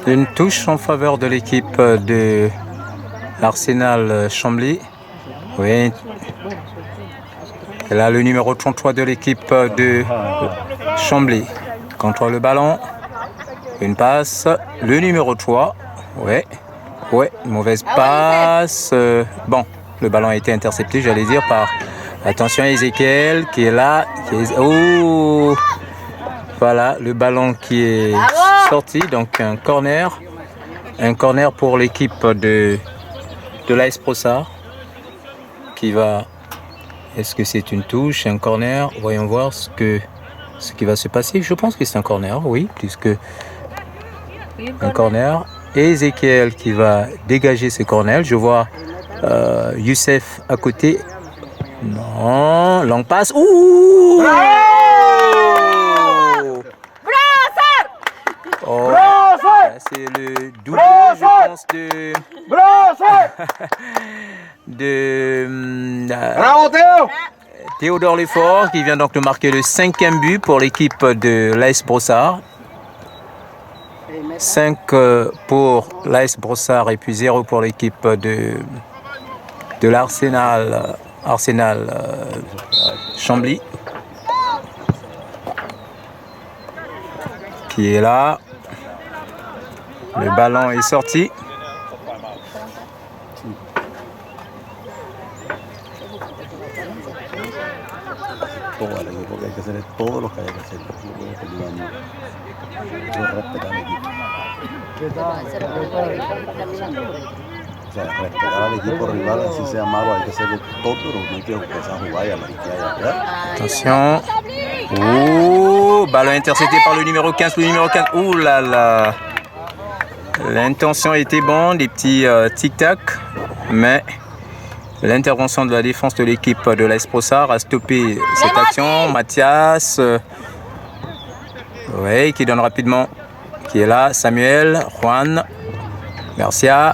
Speaker 1: Une touche en faveur de l'équipe de l'Arsenal Chambly. Oui. Et là, le numéro 33 de l'équipe de Chambly. Contrôle le ballon. Une passe. Le numéro 3. Ouais. Ouais, mauvaise passe. Bon, le ballon a été intercepté, j'allais dire, par... Attention, Ezekiel qui est là. Oh! Voilà, le ballon qui est sorti. Donc, un corner. Un corner pour l'équipe de l'AS Brossard. Qui va... Est-ce que c'est une touche, un corner? Voyons voir ce qui va se passer. Je pense que c'est un corner, oui, puisque... Un corner. Et Ezekiel qui va dégager ce corner. Je vois Youssef à côté. Non, long passe. Ouh! Oh, c'est le double, je pense, de
Speaker 3: Bravo Théo!
Speaker 1: Théodore Lefort qui vient donc de marquer le 5e but pour l'équipe de l'AS Brossard. 5 pour l'AS Brossard et puis 0 pour l'équipe de l'Arsenal Chambly qui est là. Le ballon est sorti. Attention. Oh, ballon intercepté par le numéro 15. Le numéro 15. Ouh là là. L'intention était bonne, des petits tic-tac, mais l'intervention de la défense de l'équipe de l'AS Brossard a stoppé cette action. Mathias, oui, qui donne rapidement, qui est là. Samuel, Juan, Garcia.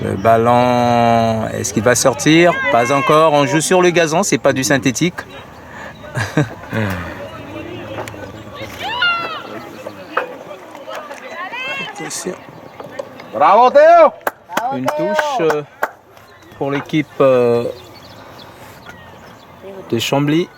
Speaker 1: Le ballon, est-ce qu'il va sortir? Pas encore. On joue sur le gazon, c'est pas du synthétique.
Speaker 3: Bravo Théo!
Speaker 1: Une touche pour l'équipe de Chambly.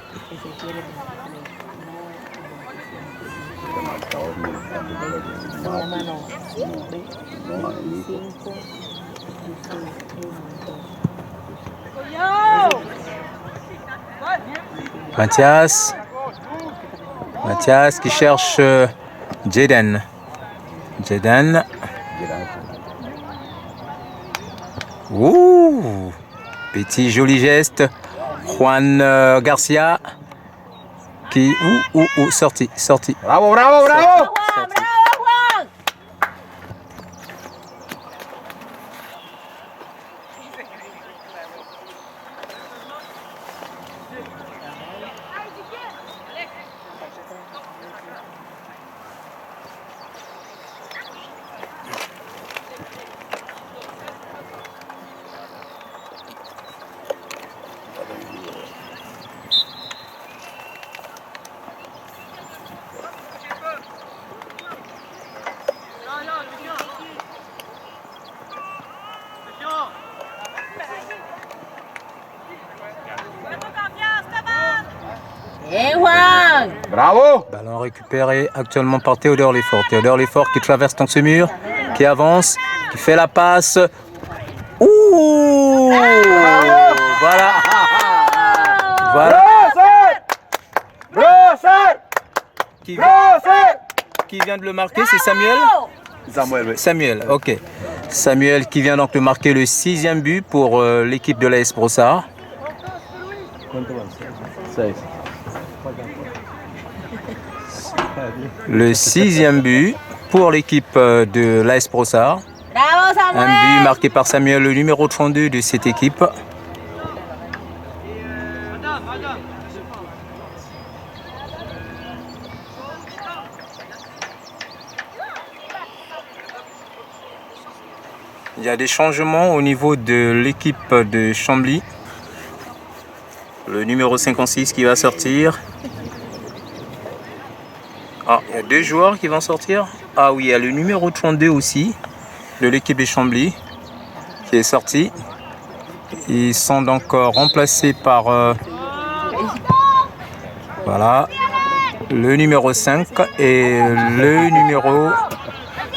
Speaker 1: Mathias qui cherche Jaden. Ouh, petit joli geste. Juan Garcia qui sorti.
Speaker 3: Bravo, bravo, bravo! Bravo!
Speaker 1: Ballon récupéré actuellement par Théodore Lefort. Théodore Lefort qui traverse donc ce mur, qui avance, qui fait la passe. Ouh! Voilà! Voilà.
Speaker 3: Brosser!
Speaker 1: Qui vient de le marquer, c'est Samuel?
Speaker 5: Samuel, oui.
Speaker 1: Samuel, ok. Samuel qui vient donc de marquer le 6e but pour l'équipe de l'AS Brossard.
Speaker 5: ¿Cuánto van? 6.
Speaker 1: Le 6e but pour l'équipe de l'AS Brossard.
Speaker 2: Bravo,
Speaker 1: Un but
Speaker 2: Samuel.
Speaker 1: marqué par Samuel, le numéro 32 de cette équipe. Il y a des changements au niveau de l'équipe de Chambly. Le numéro 56 qui va sortir. Ah, il y a 2 joueurs qui vont sortir. Ah oui, il y a le numéro 32 aussi de l'équipe de Chambly qui est sorti. Ils sont donc remplacés par voilà, le numéro 5 et le numéro...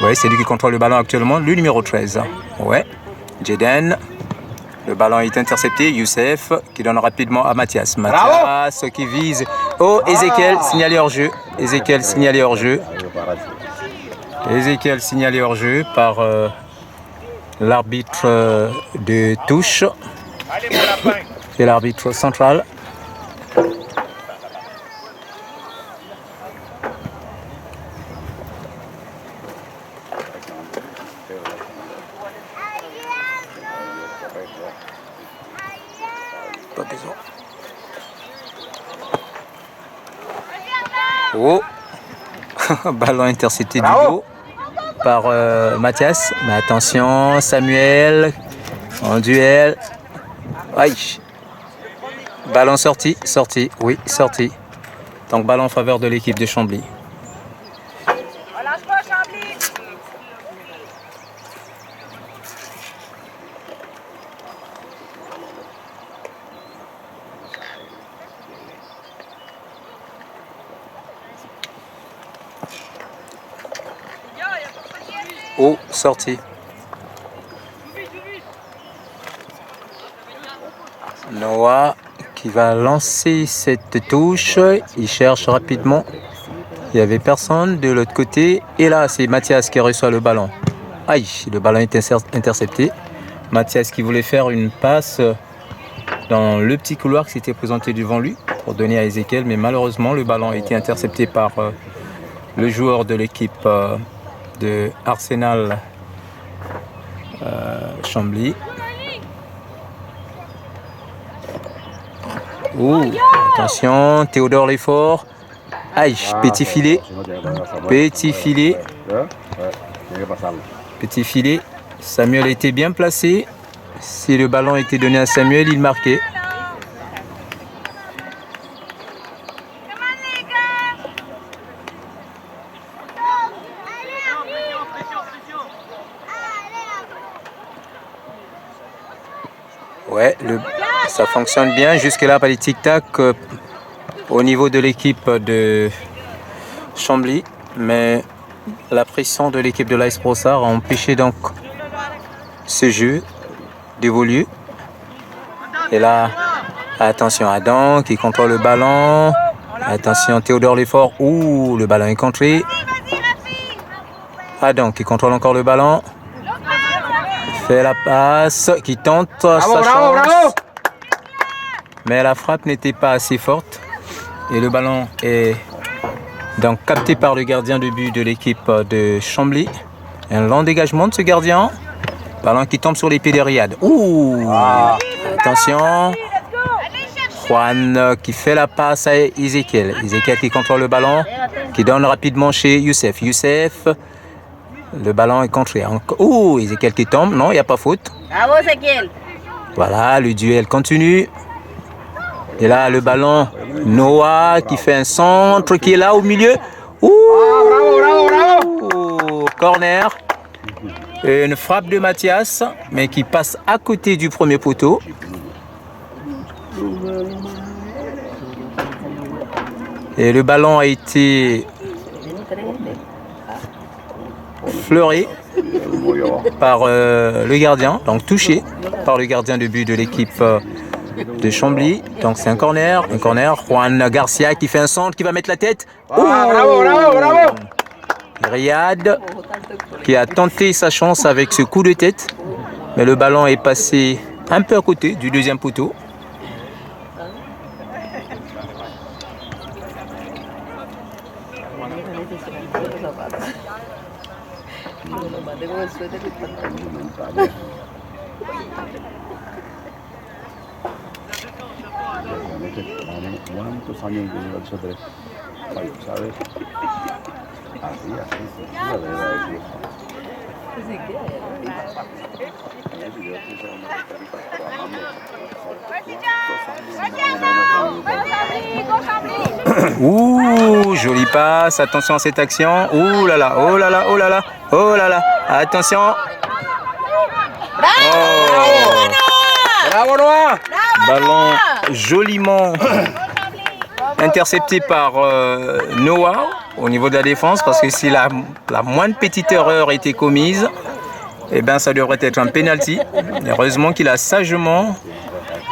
Speaker 1: Ouais, c'est lui qui contrôle le ballon actuellement, le numéro 13. Ouais, Jeden. Le ballon est intercepté. Youssef qui donne rapidement à Mathias. Mathias qui vise. Oh, Ezekiel signalé hors jeu. Ezekiel signalé hors jeu. Ezekiel signalé hors jeu par l'arbitre de touche. C'est l'arbitre central. Pas besoin. Oh, ballon intercepté du haut par Mathias. Mais attention, Samuel en duel. Aïe. Ballon sorti, oui, sorti. Donc ballon en faveur de l'équipe de Chambly. Oh, sorti. Noah qui va lancer cette touche. Il cherche rapidement. Il n'y avait personne de l'autre côté. Et là, c'est Mathias qui reçoit le ballon. Aïe, le ballon est intercepté. Mathias qui voulait faire une passe dans le petit couloir qui s'était présenté devant lui pour donner à Ezekiel. Mais malheureusement, le ballon a été intercepté par le joueur de l'équipe de Arsenal Chambly. Oh, attention, Théodore Lefort. Aïe, petit filet. Petit filet. Petit filet. Samuel était bien placé. Si le ballon était donné à Samuel, il marquait. Ouais, ça fonctionne bien. Jusque-là, pas les tic-tac au niveau de l'équipe de Chambly. Mais la pression de l'équipe de l'AS Brossard a empêché donc ce jeu d'évoluer. Et là, attention, Adam qui contrôle le ballon. Attention, Théodore Lefort. Ouh, le ballon est contré. Adam qui contrôle encore le ballon. Fait la passe, qui tente sa chance. Mais la frappe n'était pas assez forte. Et le ballon est donc capté par le gardien de but de l'équipe de Chambly. Un long dégagement de ce gardien. Ballon qui tombe sur les pieds de Riyad. Ouh, attention. Juan qui fait la passe à Ezekiel. Ezekiel qui contrôle le ballon, qui donne rapidement chez Youssef. Youssef, le ballon est contré. Ouh, Ezekiel qui tombe. Non, il n'y a pas faute.
Speaker 2: Bravo, Ezekiel.
Speaker 1: Voilà, le duel continue. Et là, le ballon, Noah qui fait un centre, qui est là au milieu. Ouh, corner. Une frappe de Mathias, mais qui passe à côté du premier poteau. Et le ballon a été fleuré par le gardien, donc touché par le gardien de but de l'équipe de Chambly. Donc c'est un corner. Juan Garcia qui fait un centre, qui va mettre la tête.
Speaker 3: Bravo, bravo, bravo.
Speaker 1: Riyad qui a tenté sa chance avec ce coup de tête. Mais le ballon est passé un peu à côté du deuxième poteau.
Speaker 3: ¿Cuántos años lleva el sotre? ¿Sabes? Así, la verdad,
Speaker 1: Ouh, jolie passe, attention à cette action. Ouh là là, oh là là, oh là là, oh là là, attention. Oh.
Speaker 3: ¡Bravo, Noah!
Speaker 1: Ballon joliment intercepté par Noah au niveau de la défense, parce que si la moindre petite erreur était commise, eh ben, ça devrait être un penalty. Heureusement qu'il a sagement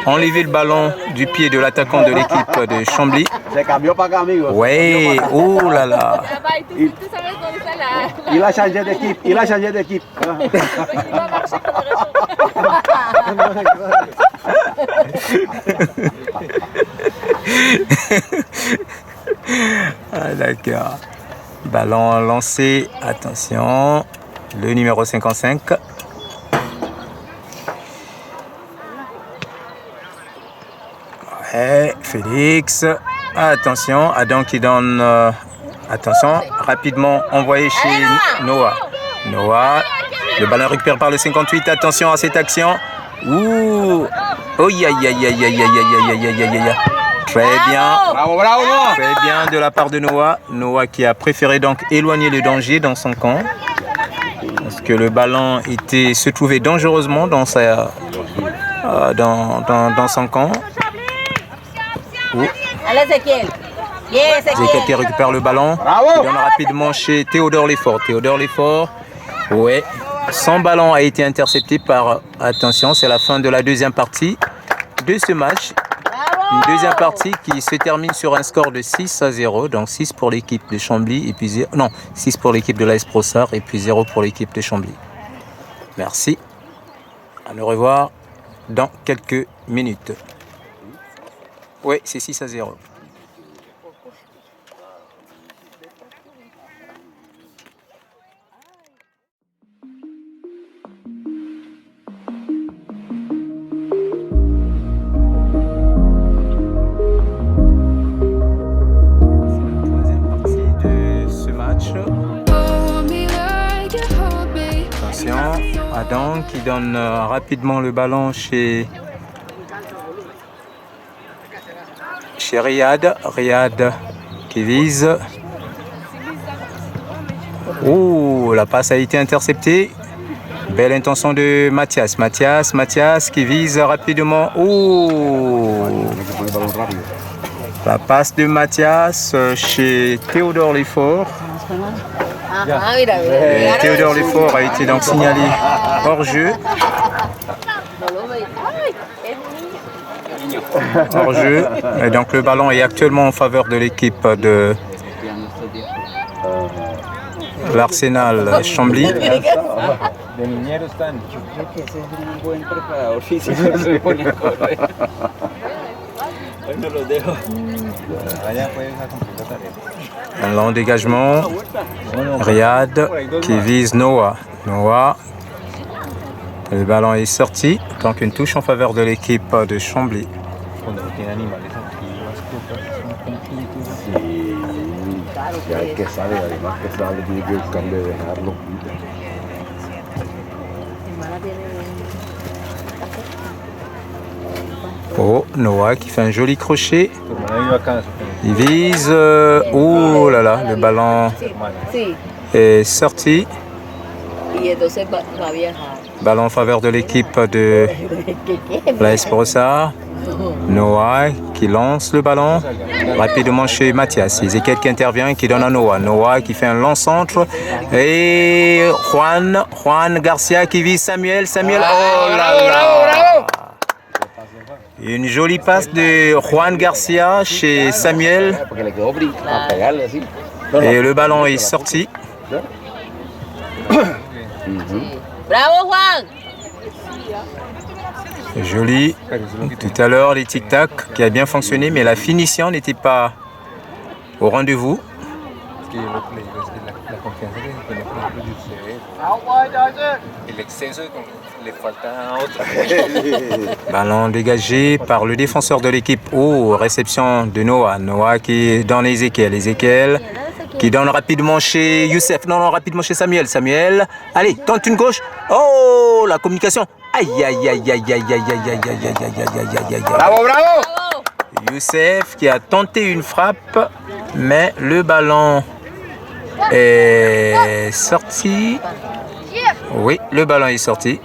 Speaker 1: enlevé le ballon du pied de l'attaquant de l'équipe de Chambly.
Speaker 3: Se cambió para acá, amigo.
Speaker 1: Ouais, oh là là.
Speaker 2: ¿Tú sabes dónde está la...?
Speaker 3: Y la changé de equipo, y la changé de equipo.
Speaker 1: Ah, d'accord. Ballon lancé, attention, le numéro 55. Ouais, Félix, attention, Adam qui donne, attention, rapidement envoyé chez Noah. Noah, le ballon récupéré par le 58, attention à cette action. Ouh, oh, aïe, aïe, aïe, aïe, aïe, aïe, aïe, aïe, aïe, aïe. Très bien.
Speaker 3: Bravo, bravo, Noah.
Speaker 1: Très bien de la part de Noah. Noah qui a préféré donc éloigner le danger dans son camp. Parce que le ballon se trouvait dangereusement dans son camp. Oh.
Speaker 2: Allez, Ezequiel. Bien,
Speaker 1: Ezequiel
Speaker 2: Ezequiel.
Speaker 1: qui récupère le ballon.
Speaker 3: Bravo.
Speaker 1: Il donne rapidement chez Théodore Lefort. Théodore Lefort. Ouais. Son ballon a été intercepté par... Attention, c'est la fin de la deuxième partie de ce match. Une deuxième partie qui se termine sur un score de 6-0, donc 6 pour l'équipe de Chambly, et puis 6 pour l'équipe de l'AS Brossard et puis 0 pour l'équipe de Chambly. Merci. À nous revoir dans quelques minutes. Oui, c'est 6-0. Adam qui donne rapidement le ballon chez Riyad. Riyad qui vise. Oh, la passe a été interceptée. Belle intention de Mathias. Mathias qui vise rapidement. Oh, la passe de Mathias chez Théodore Lefort.
Speaker 2: Ajá, mira,
Speaker 1: Et Théodore Lefort a été donc signalé hors jeu. Hors jeu. Et donc le ballon est actuellement en faveur de l'équipe de l'Arsenal Chambly.
Speaker 5: De niñero están. Yo creo que ese es un buen preparador físico. Se pone a correr. Hoy no los dejo. Allá puedes completar tarea.
Speaker 1: Un long dégagement. Riyad qui vise Noah. Noah. Le ballon est sorti. Donc une touche en faveur de l'équipe de Chambly.
Speaker 5: Cuando no tiene animales aquí, mascotas, son completos.
Speaker 3: Sí, ya el que sabe, además que sabe, tiene que buscarle dejarlo.
Speaker 1: Oh, Noah qui fait un joli crochet.
Speaker 5: Tu hermana vive acá,
Speaker 1: Il vise. Oh là là, le ballon
Speaker 2: Sí,
Speaker 1: est sorti.
Speaker 2: y entonces va a viajar.
Speaker 1: Ballon en faveur de l'équipe de l'AS Brossard. Noah qui lance le ballon rapidement chez Mathias. Ezequiel qui intervient, qui donne à Noah. Noah qui fait un long centre. Et Juan Garcia qui vise Samuel. Oh là là! Une jolie passe de Juan Garcia chez Samuel.
Speaker 3: Porque le quedó para pegarle así.
Speaker 1: Et le ballon est sorti.
Speaker 2: Bravo, Juan.
Speaker 1: Joli. Tout à l'heure, les tic-tac qui a bien fonctionné, mais la finition n'était pas au rendez-vous.
Speaker 5: Es que yo lo que le digo es que la confianza que tiene, por ejemplo, Yusef,
Speaker 4: Out wide, Isaac.
Speaker 5: el exceso de le falta a otra.
Speaker 1: Ballon dégagé par le défenseur de l'équipe. Oh, réception de Noah. Noah qui donne Ezekiel. Ezekiel qui donne rapidement chez Youssef. Non, rapidement chez Samuel. Samuel. Allez, tente une gauche. Oh, la communication. Aïe, aïe, aïe, aïe, aïe, aïe, aïe, aïe, aïe, aïe, aïe, aïe, aïe, aïe.
Speaker 3: Bravo, bravo.
Speaker 1: Youssef qui a tenté une frappe, mais le ballon est sorti. Oui, le ballon est sorti.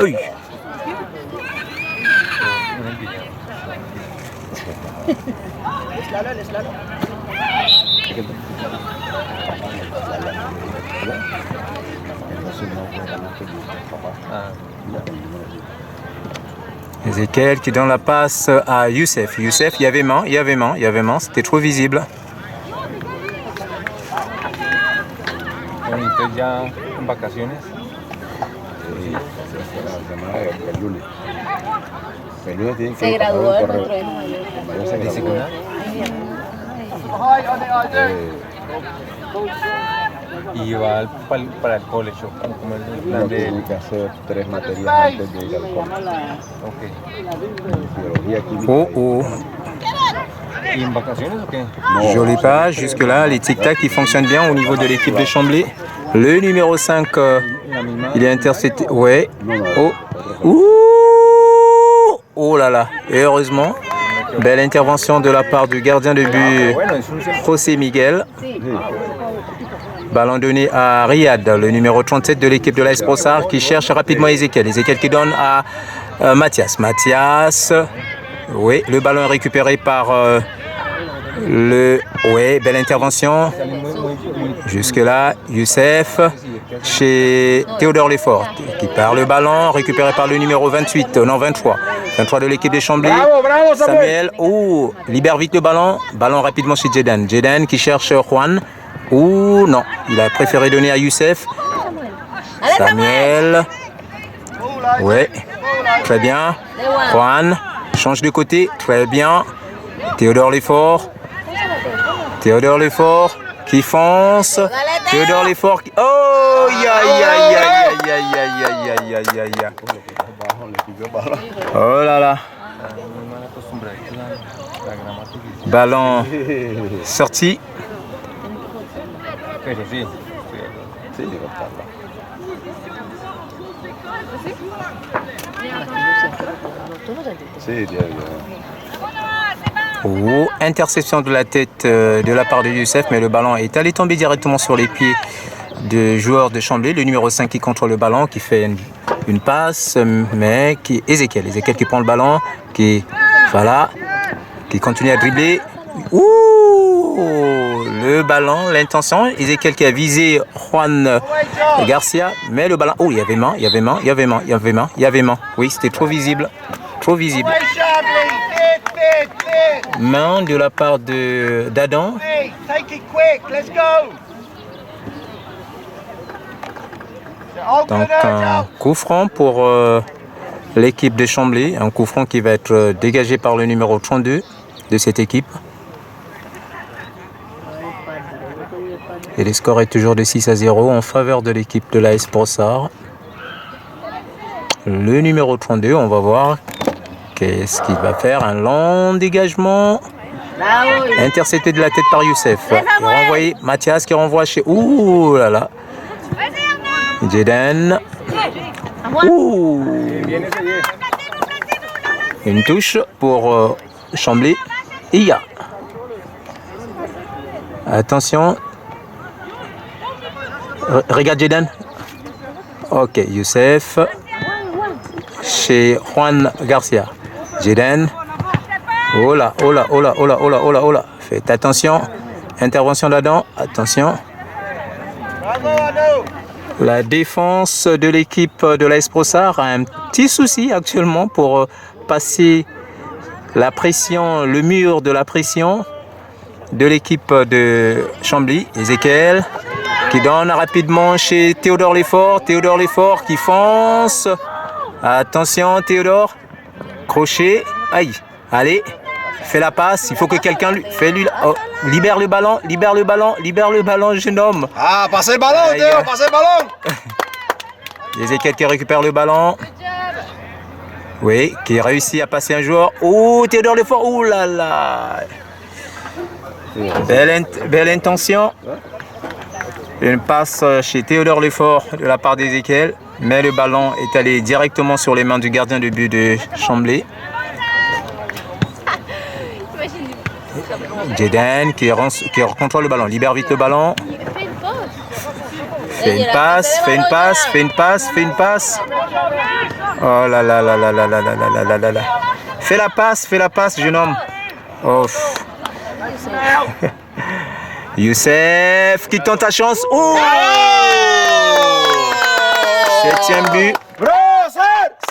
Speaker 1: Oui. Ezekiel qui donne la passe à Youssef. Youssef, il y avait main, c'était trop visible.
Speaker 5: Bueno, entonces ya en vacaciones.
Speaker 3: El lunes. El lunes tienen que
Speaker 2: Se graduó
Speaker 3: preparar
Speaker 2: el
Speaker 3: un correo.
Speaker 2: nuestro hijo mayor.
Speaker 3: Ya se graduó.
Speaker 5: Disciplinar.
Speaker 4: High on it, Isaac.
Speaker 5: Y va para el college, como el
Speaker 3: Uno
Speaker 5: plan de
Speaker 3: tiene que hacer 3 materias antes de ir al colegio.
Speaker 5: Ok.
Speaker 3: Biología, química.
Speaker 1: Oh, oh.
Speaker 5: ¿Y en vacaciones o qué?
Speaker 3: No,
Speaker 1: Joli pas, jusque-là, les tic-tac qui fonctionnent bien au niveau de l'équipe de Chambly. Le numéro 5, il est intercepté. Ouais. Oh. Ouh. Oh là là. Et heureusement, belle intervention de la part du gardien de but, José Miguel. Ballon donné à Riyad, le numéro 37 de l'équipe de l'AS Brossard qui cherche rapidement Ezekiel. Ezekiel qui donne à Mathias. Mathias. Oui, le ballon est récupéré par Oui, belle intervention. Jusque-là, Youssef chez Théodore Lefort qui perd le ballon, récupéré par le numéro 28, non 23. 23 de l'équipe des Chambly.
Speaker 3: Bravo,
Speaker 1: Samuel, libère vite le ballon. Ballon rapidement chez Jeden. Jeden qui cherche Juan. Non, il a préféré donner à Youssef. Samuel. Ouais, très bien. Juan change de côté, très bien. Théodore Lefort. Théodore Lefort qui fonce. Théodore Lefort qui... Oh, aïe, aïe, aïe, aïe, aïe, aïe, aïe, aïe, aïe, aïe. Oh là là. Ballon sorti.
Speaker 5: Pero sí.
Speaker 3: Sí, llegó tarde. Sí, ya.
Speaker 1: Interception de la tête de la part de Youssef, mais le ballon est allé tomber directement sur les pieds du joueur de Chambly, le numéro 5 qui contrôle le ballon, qui fait une passe, mais qui Ezekiel qui prend le ballon, qui continue à dribbler. Le ballon, l'intention, Ezekiel qui a visé Juan Garcia, mais le ballon, il y avait main. Oui, c'était trop visible. Main de la part d'Adam.
Speaker 4: Take it quick, let's go.
Speaker 1: Donc un coup franc pour l'équipe de Chambly, un coup franc qui va être dégagé par le numéro 32 de cette équipe. Et le score est toujours de 6-0 en faveur de l'équipe de l'AS Brossard. Le numéro 32, on va voir qu'est-ce qu'il va faire. Un long dégagement. Intercepté de la tête par Youssef. Et renvoyé. Mathias qui renvoie chez... Ouh là là. Jeden. Une touche pour Chambly. Iya. Attention. Regarde Jeden. Ok, Youssef. Chez Juan Garcia. Jeden. Oh là. Faites attention. Intervention d'Adam. Attention. La défense de l'équipe de l'AS Brossard a un petit souci actuellement pour passer la pression, le mur de la pression de l'équipe de Chambly. Ezekiel qui donne rapidement chez Théodore Lefort. Théodore Lefort qui fonce. Attention Théodore. Crochet. Aïe. Allez. Fais la passe. Il faut que quelqu'un lui... Oh, libère le ballon. Libère le ballon. Libère le ballon, jeune homme.
Speaker 3: Ah, passez le ballon, Théo, passez le ballon.
Speaker 1: Ezekiel qui récupère le ballon. Oui, qui réussit à passer un joueur. Oh, Théodore Lefort. Ouh là là. Belle intention. Une passe chez Théodore Lefort de la part d'Ezekiel. Mais le ballon est allé directement sur les mains du gardien de but de Chambly. Jaden qui contrôle le ballon. Libère vite le ballon. Fait une passe, fait une passe, fait une passe, fait une passe. Oh là là là là là là là là là là là. Fais la passe, jeune homme. Oh. Youssef qui tente sa chance. Oh! 7e but.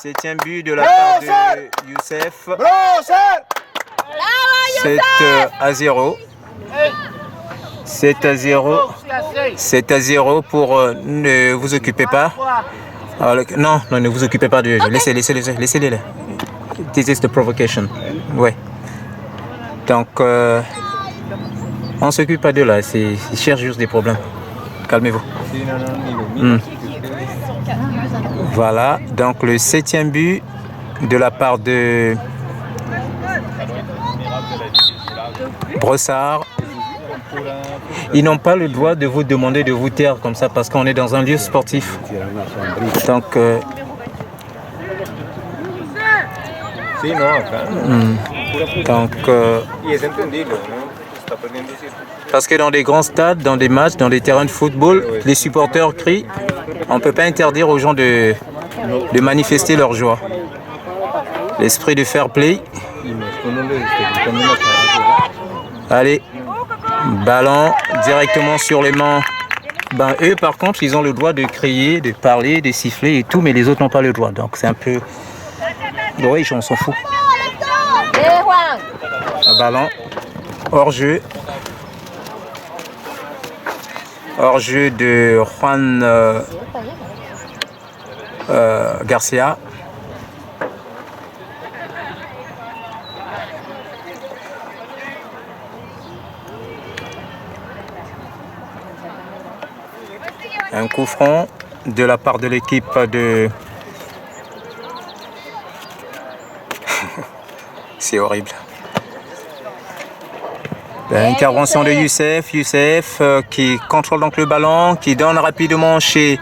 Speaker 1: 7e but de la part de Youssef. 7-0. 7-0 pour ne vous occupez pas. Alors, non, ne vous occupez pas de jeu. Laissez-les là. This is the provocation. Ouais. Donc, on s'occupe pas de là. Ils cherchent juste des problèmes. Calmez-vous. Voilà. Donc, le 7e but de la part de Brossard. Ils n'ont pas le droit de vous demander de vous taire comme ça parce qu'on est dans un lieu sportif. Donc, parce que dans des grands stades, dans des matchs, dans des terrains de football, les supporters crient. On ne peut pas interdire aux gens de manifester leur joie. L'esprit de fair play. Allez, ballon directement sur les mains. Ben, eux, par contre, ils ont le droit de crier, de parler, de siffler et tout, mais les autres n'ont pas le droit. Donc, c'est un peu... Oui, on s'en fout. Un ballon, hors-jeu. Hors-jeu de Juan Garcia. Un coup franc de la part de l'équipe de... C'est horrible. Intervention de Youssef. Youssef qui contrôle donc le ballon, qui donne rapidement chez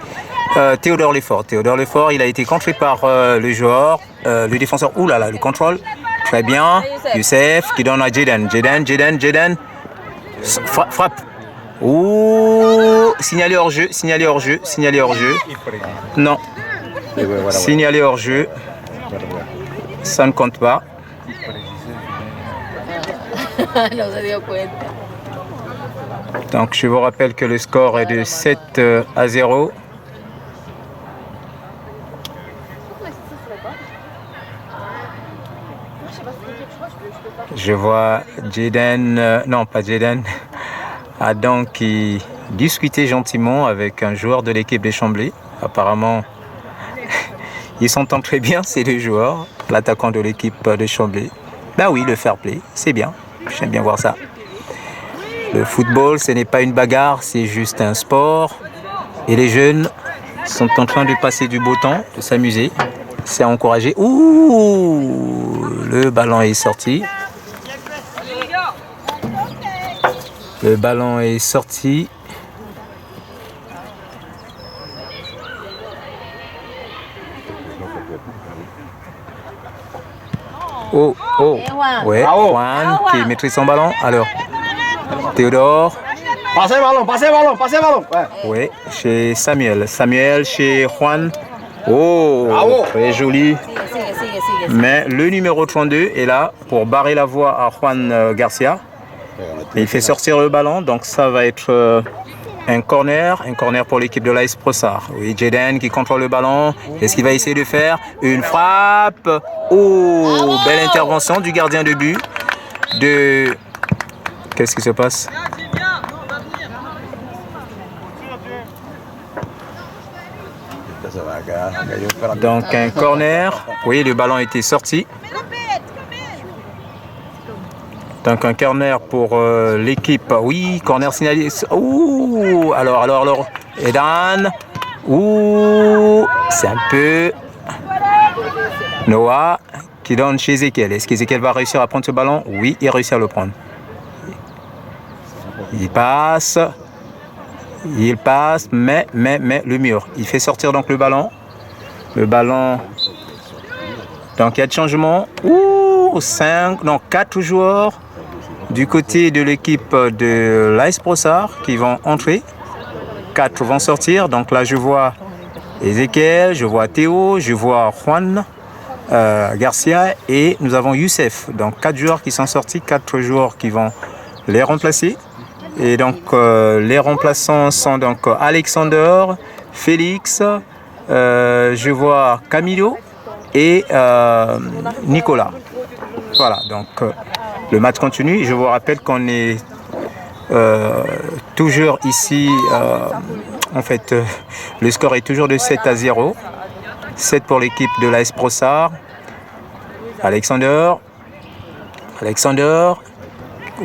Speaker 1: Théodore Lefort. Théodore Lefort, il a été contré par le joueur, le défenseur. Ouh là là, le contrôle. Très bien. Youssef qui donne à Jaden. Jaden. Frappe. Ouh, signalé hors jeu. Non. Signalé hors jeu. Ça ne compte pas. Donc je vous rappelle que le score est de 7-0. Je vois Jaden, non pas Jaden, Adam qui discutait gentiment avec un joueur de l'équipe de Chambly. Apparemment, ils s'entendent très bien ces deux joueurs, l'attaquant de l'équipe de Chambly. Ben oui, le fair play, c'est bien. J'aime bien voir ça. Le football, ce n'est pas une bagarre, c'est juste un sport. Et les jeunes sont en train de passer du beau temps, de s'amuser. C'est encouragé. Ouh, le ballon est sorti. Le ballon est sorti. Oh. Ouais, Juan qui maîtrise son ballon. Alors, Théodore.
Speaker 3: Passez le ballon. Ouais.
Speaker 1: Oui, chez Samuel. Samuel chez Juan. Oh,
Speaker 3: bravo.
Speaker 1: Très joli. Mais le numéro 32 est là pour barrer la voie à Juan Garcia. Et il fait sortir le ballon, donc ça va être un corner pour l'équipe de l'AS Brossard. Oui, Jaden qui contrôle le ballon. Qu'est-ce qu'il va essayer de faire? Une frappe. Oh, belle intervention du gardien de but. Qu'est-ce qui se passe? Donc un corner. Oui, le ballon était sorti. Donc un corner pour l'équipe. Oui, corner signalisé. Ouh, alors. Edan. Ouh, c'est un peu Noah qui donne chez Ezekiel. Est-ce qu'Ezekiel va réussir à prendre ce ballon? Oui, il réussit à le prendre. Il passe, mais le mur. Il fait sortir donc le ballon. Donc il y a de changements. Ouh, 4 joueurs du côté de l'équipe de l'AS Brossard qui vont entrer. 4 vont sortir. Donc là, je vois Ezekiel, je vois Théo, je vois Juan Garcia et nous avons Youssef. Donc 4 joueurs qui sont sortis, 4 joueurs qui vont les remplacer. Et donc les remplaçants sont donc Alexander, Félix, je vois Camilo et Nicolas. Voilà, donc le match continue. Je vous rappelle qu'on est toujours ici, le score est toujours de 7-0. 7 pour l'équipe de l'AS Brossard. Alexander.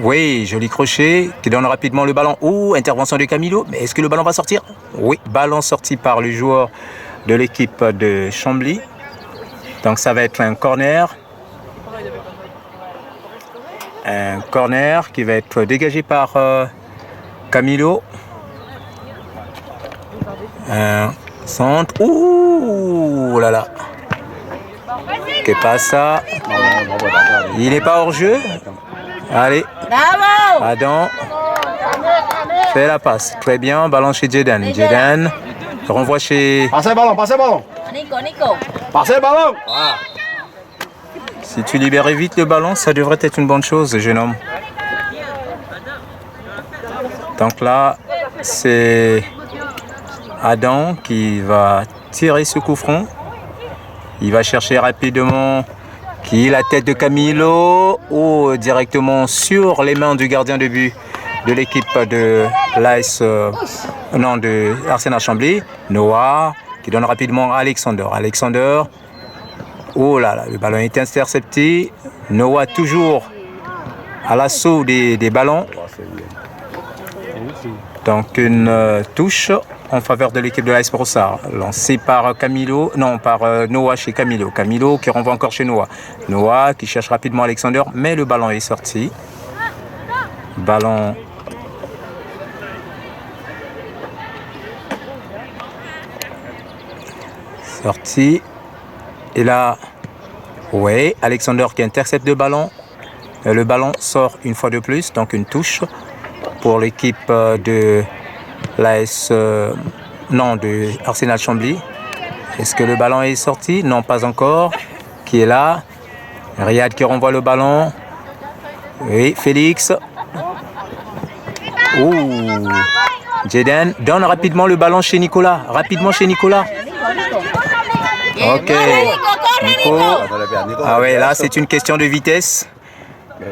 Speaker 1: Oui, joli crochet qui donne rapidement le ballon. Oh, intervention de Camilo. Mais est-ce que le ballon va sortir? Oui, ballon sorti par le joueur de l'équipe de Chambly. Donc ça va être un corner. Un corner qui va être dégagé par Camilo. Un centre. Ouh là là. Que passe ça? Il n'est pas hors jeu. Allez.
Speaker 2: Bravo!
Speaker 1: Adam. Fait la passe. Très bien. Ballon chez Jaden. Jaden. Renvoie chez.
Speaker 3: Passez le ballon.
Speaker 2: Nico.
Speaker 3: Passez le ballon.
Speaker 1: Ah. Si tu libérais vite le ballon, ça devrait être une bonne chose, jeune homme. Donc là, c'est Adam qui va tirer ce coup franc. Il va chercher rapidement la tête de Camilo directement sur les mains du gardien de but de l'équipe de l'AS, de Arsenal Chambly. Noah qui donne rapidement à Alexander. Oh là là, le ballon est intercepté. Noah toujours à l'assaut des ballons. Donc une touche en faveur de l'équipe de l'AS Brossard. Lancé par Noah chez Camilo. Camilo qui renvoie encore chez Noah. Noah qui cherche rapidement Alexander, mais le ballon est sorti. Ballon sorti. Et là, oui, Alexander qui intercepte le ballon. Le ballon sort une fois de plus, donc une touche pour l'équipe de l'AS, de Arsenal Chambly. Est-ce que le ballon est sorti? Non, pas encore. Qui est là? Riyad qui renvoie le ballon. Oui, Félix. Ouh. Jaden donne rapidement le ballon chez Nicolas. Ok. Nico. Ah ouais, là c'est une question de vitesse.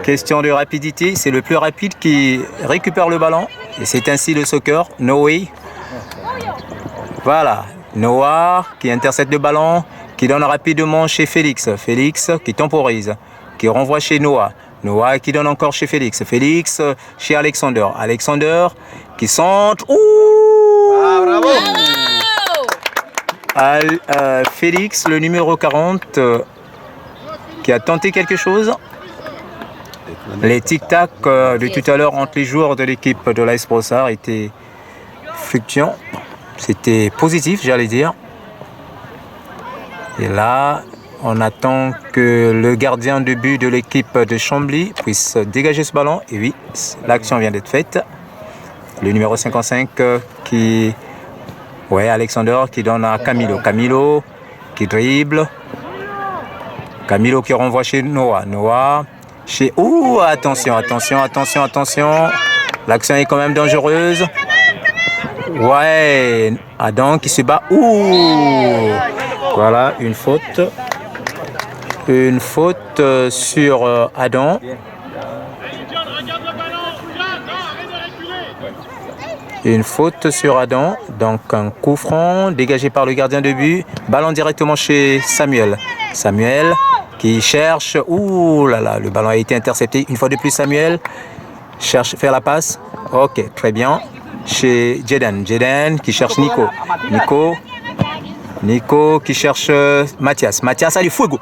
Speaker 1: Question de rapidité. C'est le plus rapide qui récupère le ballon. Et c'est ainsi le soccer. Noé. Voilà. Noah qui intercepte le ballon. Qui donne rapidement chez Félix. Félix qui temporise. Qui renvoie chez Noah. Noah qui donne encore chez Félix. Félix chez Alexander. Qui centre. Ouh!
Speaker 3: Ah, bravo!
Speaker 1: Félix, le numéro 40, qui a tenté quelque chose. Les tic-tac de tout à l'heure entre les joueurs de l'équipe de l'AS Brossard étaient fluctuants. C'était positif, j'allais dire. Et là, on attend que le gardien de but de l'équipe de Chambly puisse dégager ce ballon. Et oui, l'action vient d'être faite. Le numéro 55 Alexander qui donne à Camilo. Camilo qui dribble. Camilo qui renvoie chez Noah. Noah chez... Ouh, attention. L'action est quand même dangereuse. Ouais, Adam qui se bat. Ouh, voilà, une faute. Une faute sur Adam. Une faute sur Adam. Donc un coup franc dégagé par le gardien de but. Ballon directement chez Samuel. Samuel qui cherche. Ouh là là, le ballon a été intercepté. Une fois de plus, Samuel cherche faire la passe. Ok, très bien. Chez Jeden. Jeden qui cherche Nico. Nico qui cherche Mathias. Mathias a du fuego.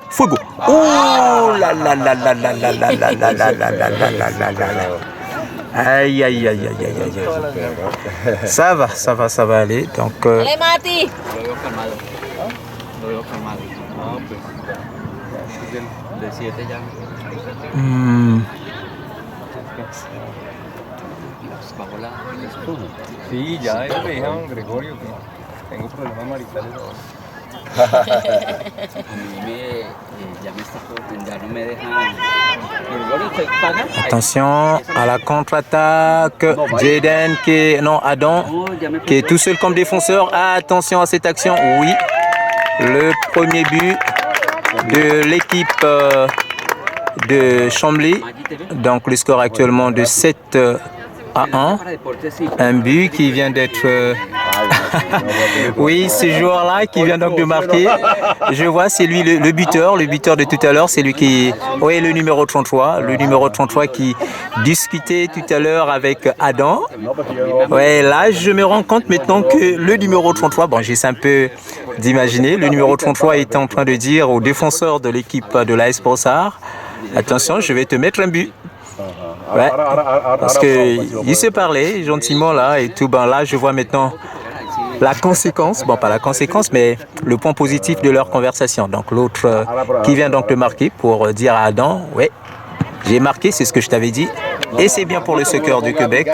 Speaker 1: Oh là là là là là là là là là là là là là là là. Aïe aïe aïe aïe aïe aïe. Ça va aller. Donc
Speaker 2: Allez, Mati.
Speaker 5: Lo veo calmado. No, pues. De 7 ya. Bajo la.
Speaker 6: Sí, ya eso le dije a don Gregorio que tengo problemas maritales ahora.
Speaker 5: A mí ya no me dejan. Gregorio, ¿te pagan?
Speaker 1: attention à la contre-attaque. Jaden Adam qui est tout seul comme défenseur. Attention à cette action. Oui, le premier but de l'équipe de Chambly. Donc le score actuellement de 7-1. Un but qui vient d'être... oui, ce joueur-là qui vient donc de marquer. Je vois, c'est lui le buteur de tout à l'heure. C'est lui qui... Oui, le numéro 33. Le numéro 33 qui discutait tout à l'heure avec Adam. Oui, là, je me rends compte maintenant que le numéro 33... Bon, j'essaie un peu d'imaginer. Le numéro 33 est en train de dire au défenseur de l'équipe de l'AS Brossard, attention, je vais te mettre un but. Ouais, parce qu'il se parlait gentiment là et tout. Ben là, je vois maintenant la conséquence, bon pas la conséquence, mais le point positif de leur conversation. Donc l'autre qui vient donc de marquer pour dire à Adam, ouais, j'ai marqué, c'est ce que je t'avais dit. Et c'est bien pour le soccer du Québec.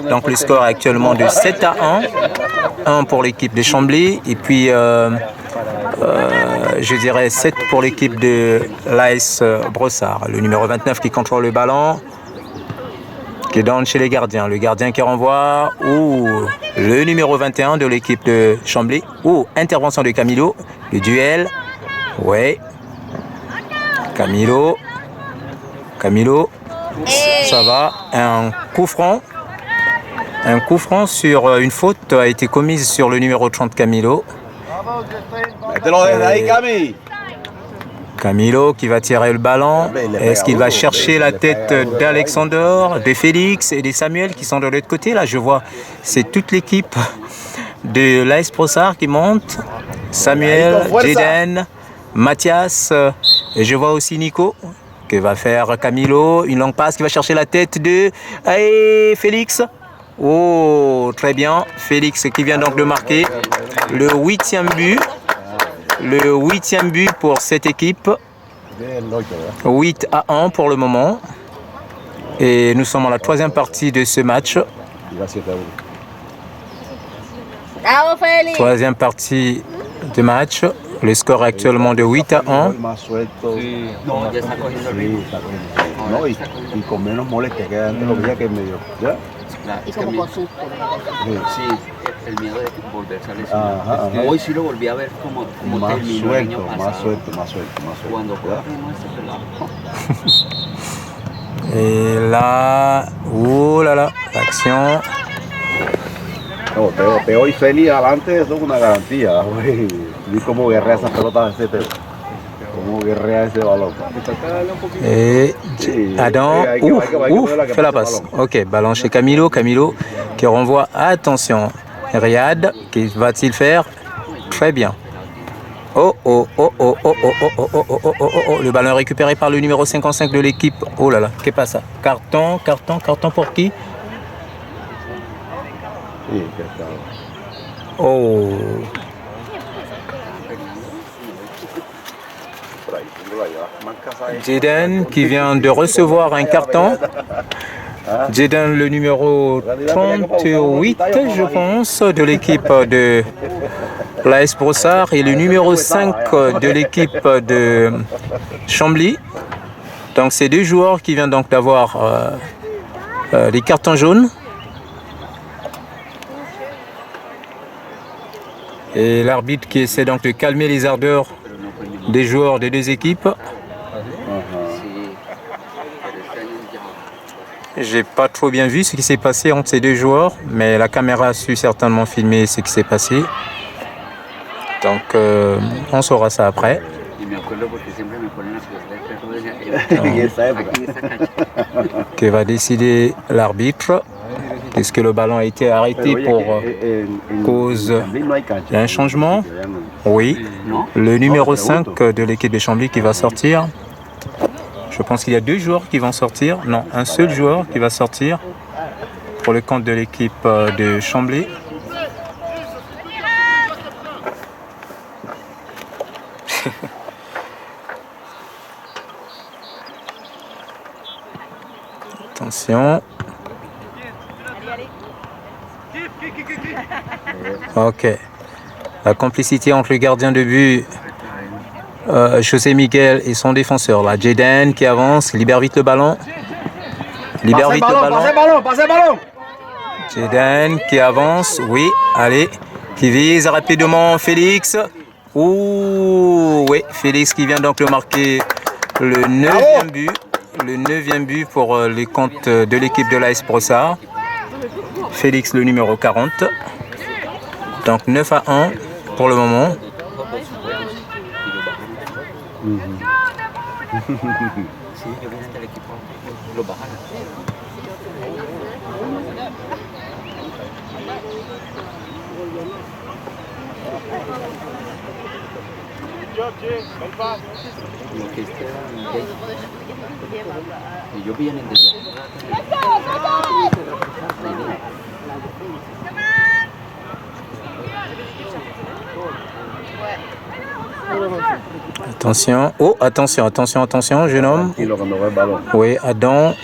Speaker 1: Donc le score est actuellement de 7-1. 1 pour l'équipe de Chambly et puis je dirais 7 pour l'équipe de l'AS Brossard. Le numéro 29 qui contrôle le ballon, qui donne chez les gardiens. Le gardien qui renvoie. Le numéro 21 de l'équipe de Chambly. Intervention de Camilo. Le duel. Ouais. Camilo. Ça va. Un coup franc. Un coup franc sur une faute a été commise sur le numéro 30 Camilo. Camilo qui va tirer le ballon. Est-ce qu'il va chercher la tête d'Alexander, de Félix et de Samuel qui sont de l'autre côté? Là, je vois, c'est toute l'équipe de l'AS Brossard qui monte. Samuel, Jaden, Mathias, et je vois aussi Nico qui va faire Camilo. Une longue passe qui va chercher la tête de Félix. Oh, très bien. Félix qui vient donc de marquer le 8e but. Le 8e but pour cette équipe. 8-1 pour le moment. Et nous sommes à la 3e partie de ce match.
Speaker 2: Bravo, Félix.
Speaker 1: 3e partie de match. Le score est actuellement de 8-1.
Speaker 5: No, ya está cogiendo el ritmo.
Speaker 3: No, y con menos molestia que antes lo veía que medio. ¿Ya?
Speaker 5: Claro,
Speaker 2: Y
Speaker 5: es que
Speaker 2: como
Speaker 5: a mí-
Speaker 2: con susto.
Speaker 5: Sí, el miedo de volverse a lesionar. Hoy sí lo volví a ver como
Speaker 3: Más
Speaker 5: terminó el año
Speaker 3: suelto,
Speaker 5: pasado.
Speaker 3: más suelto.
Speaker 5: Cuando
Speaker 3: ¿Ya?
Speaker 5: juega como este pelado.
Speaker 1: Et là, oh là là, l'action.
Speaker 3: No, Teo y Feli adelante, eso es una garantía, güey. Vi cómo guerrea esas pelotas ese Teo. Cómo guerrea ese balón.
Speaker 1: Et Adam, fait la passe. Ok, ballon chez Camilo. Camilo qui renvoie. Attention, Riyad, qui va-t-il faire? Très bien. Le ballon récupéré par le numéro 55 de l'équipe. Oh là là, qu'est-ce que ça? Carton pour qui?
Speaker 3: Sí, que está.
Speaker 1: Oh.
Speaker 3: Por ahí tengo las marcas ahí.
Speaker 1: Jaden qui vient de recevoir un carton. Jaden, le numéro 38, je pense, de l'équipe de l'AS Brossard et le numéro 5 de l'équipe de Chambly. Donc c'est deux joueurs qui viennent donc d'avoir des cartons jaunes. Et l'arbitre qui essaie donc de calmer les ardeurs des joueurs des deux équipes. J'ai pas trop bien vu ce qui s'est passé entre ces deux joueurs, mais la caméra a su certainement filmer ce qui s'est passé. Donc on saura ça après. Que va décider l'arbitre. Est-ce que le ballon a été arrêté pour cause d'un changement? Oui. Le numéro 5 de l'équipe de Chambly qui va sortir. Je pense qu'il y a deux joueurs qui vont sortir. Non, un seul joueur qui va sortir pour le compte de l'équipe de Chambly. Attention. Ok. La complicité entre le gardien de but José Miguel et son défenseur. Là, Jaden qui avance, libère vite le ballon. Libère vite le ballon.
Speaker 3: Passez le ballon.
Speaker 1: Jaden qui avance, oui, allez. Qui vise rapidement Félix. Ouh, oui, Félix qui vient donc le marquer le 9e but. Le 9e but pour les comptes de l'équipe de l'AS Brossard. Félix le numéro 40. Donc 9-1 pour le moment. Attention, oh attention, jeune homme. Oui, Adam.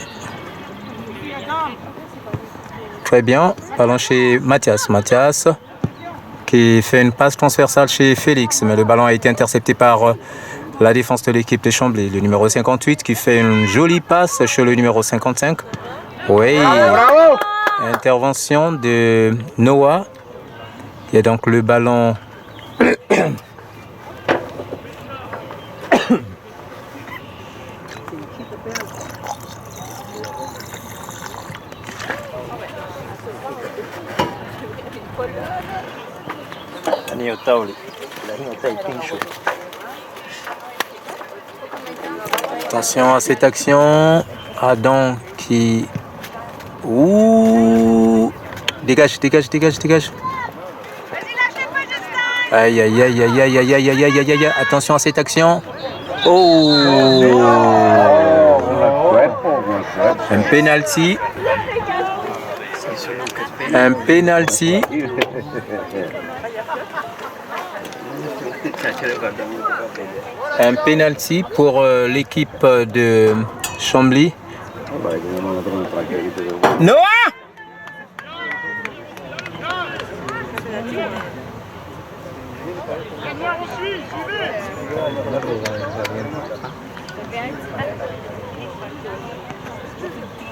Speaker 1: Très bien, ballon chez Mathias. Mathias qui fait une passe transversale chez Félix, mais le ballon a été intercepté par la défense de l'équipe de Chambly. Le numéro 58 qui fait une jolie passe chez le numéro 55. Oui, bravo. Intervention de Noah. Il y a donc le ballon. Attention à cette action. Adam qui... Ouh. Dégage. Aïe. Attention à cette action. Oh. Un penalty. Un penalty pour l'équipe de Chambly. Noah!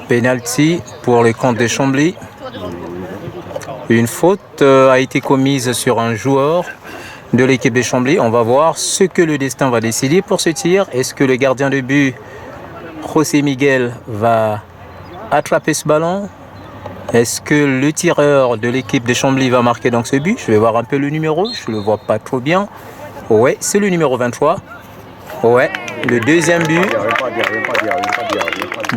Speaker 1: Penalty pour les comptes de Chambly. Une faute a été commise sur un joueur de l'équipe de Chambly. On va voir ce que le destin va décider pour ce tir. Est-ce que le gardien de but, José Miguel, va attraper ce ballon? Est-ce que le tireur de l'équipe de Chambly va marquer donc ce but? Je vais voir un peu le numéro, je ne le vois pas trop bien. Ouais, c'est le numéro 23. Ouais, le deuxième but.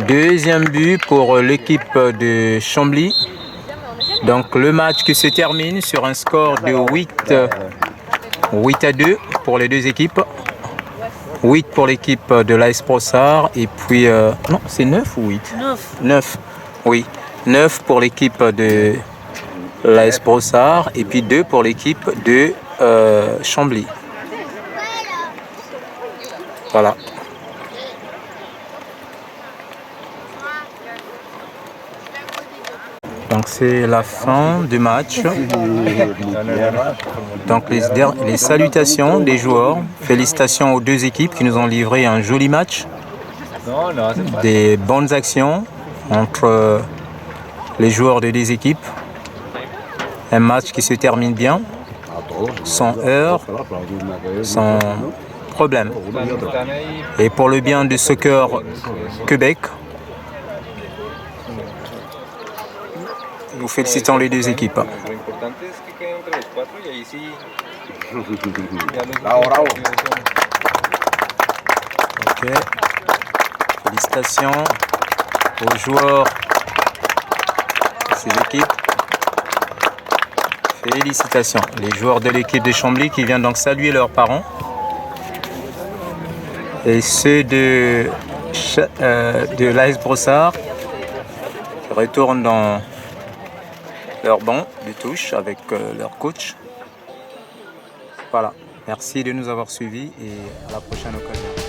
Speaker 1: Deuxième but pour l'équipe de Chambly. Donc le match qui se termine sur un score de 8-2 pour les deux équipes. 8 pour l'équipe de l'AS Brossard et puis... non, c'est 9 ou 8 ? 9. Oui, 9 pour l'équipe de l'AS Brossard et puis 2 pour l'équipe de Chambly. Voilà. Donc c'est la fin du match. Donc les salutations des joueurs. Félicitations aux deux équipes qui nous ont livré un joli match.
Speaker 5: No, no hace falta.
Speaker 1: des bonnes actions entre les joueurs de deux équipes. Un match qui se termine bien,
Speaker 3: A todos.
Speaker 1: sans heurts,
Speaker 3: Pero aplaudí una que es,
Speaker 1: sans
Speaker 3: ¿no?
Speaker 1: problème.
Speaker 3: Una y otra.
Speaker 5: Están ahí.
Speaker 1: Et pour le bien de Soccer Québec, nous félicitons les deux équipes.
Speaker 5: Lo importante es que queden entre los cuatro y ahí sí. Ya los
Speaker 3: Bravo, bravo.
Speaker 5: partidos son-
Speaker 1: Ok. Félicitations aux joueurs de ces équipes. Félicitations. Les joueurs de l'équipe de Chambly qui viennent donc saluer leurs parents. Et ceux de l'AS Brossard qui retournent dans leur banc de touche avec leur coach. Voilà. Merci de nous avoir suivis et à la prochaine occasion.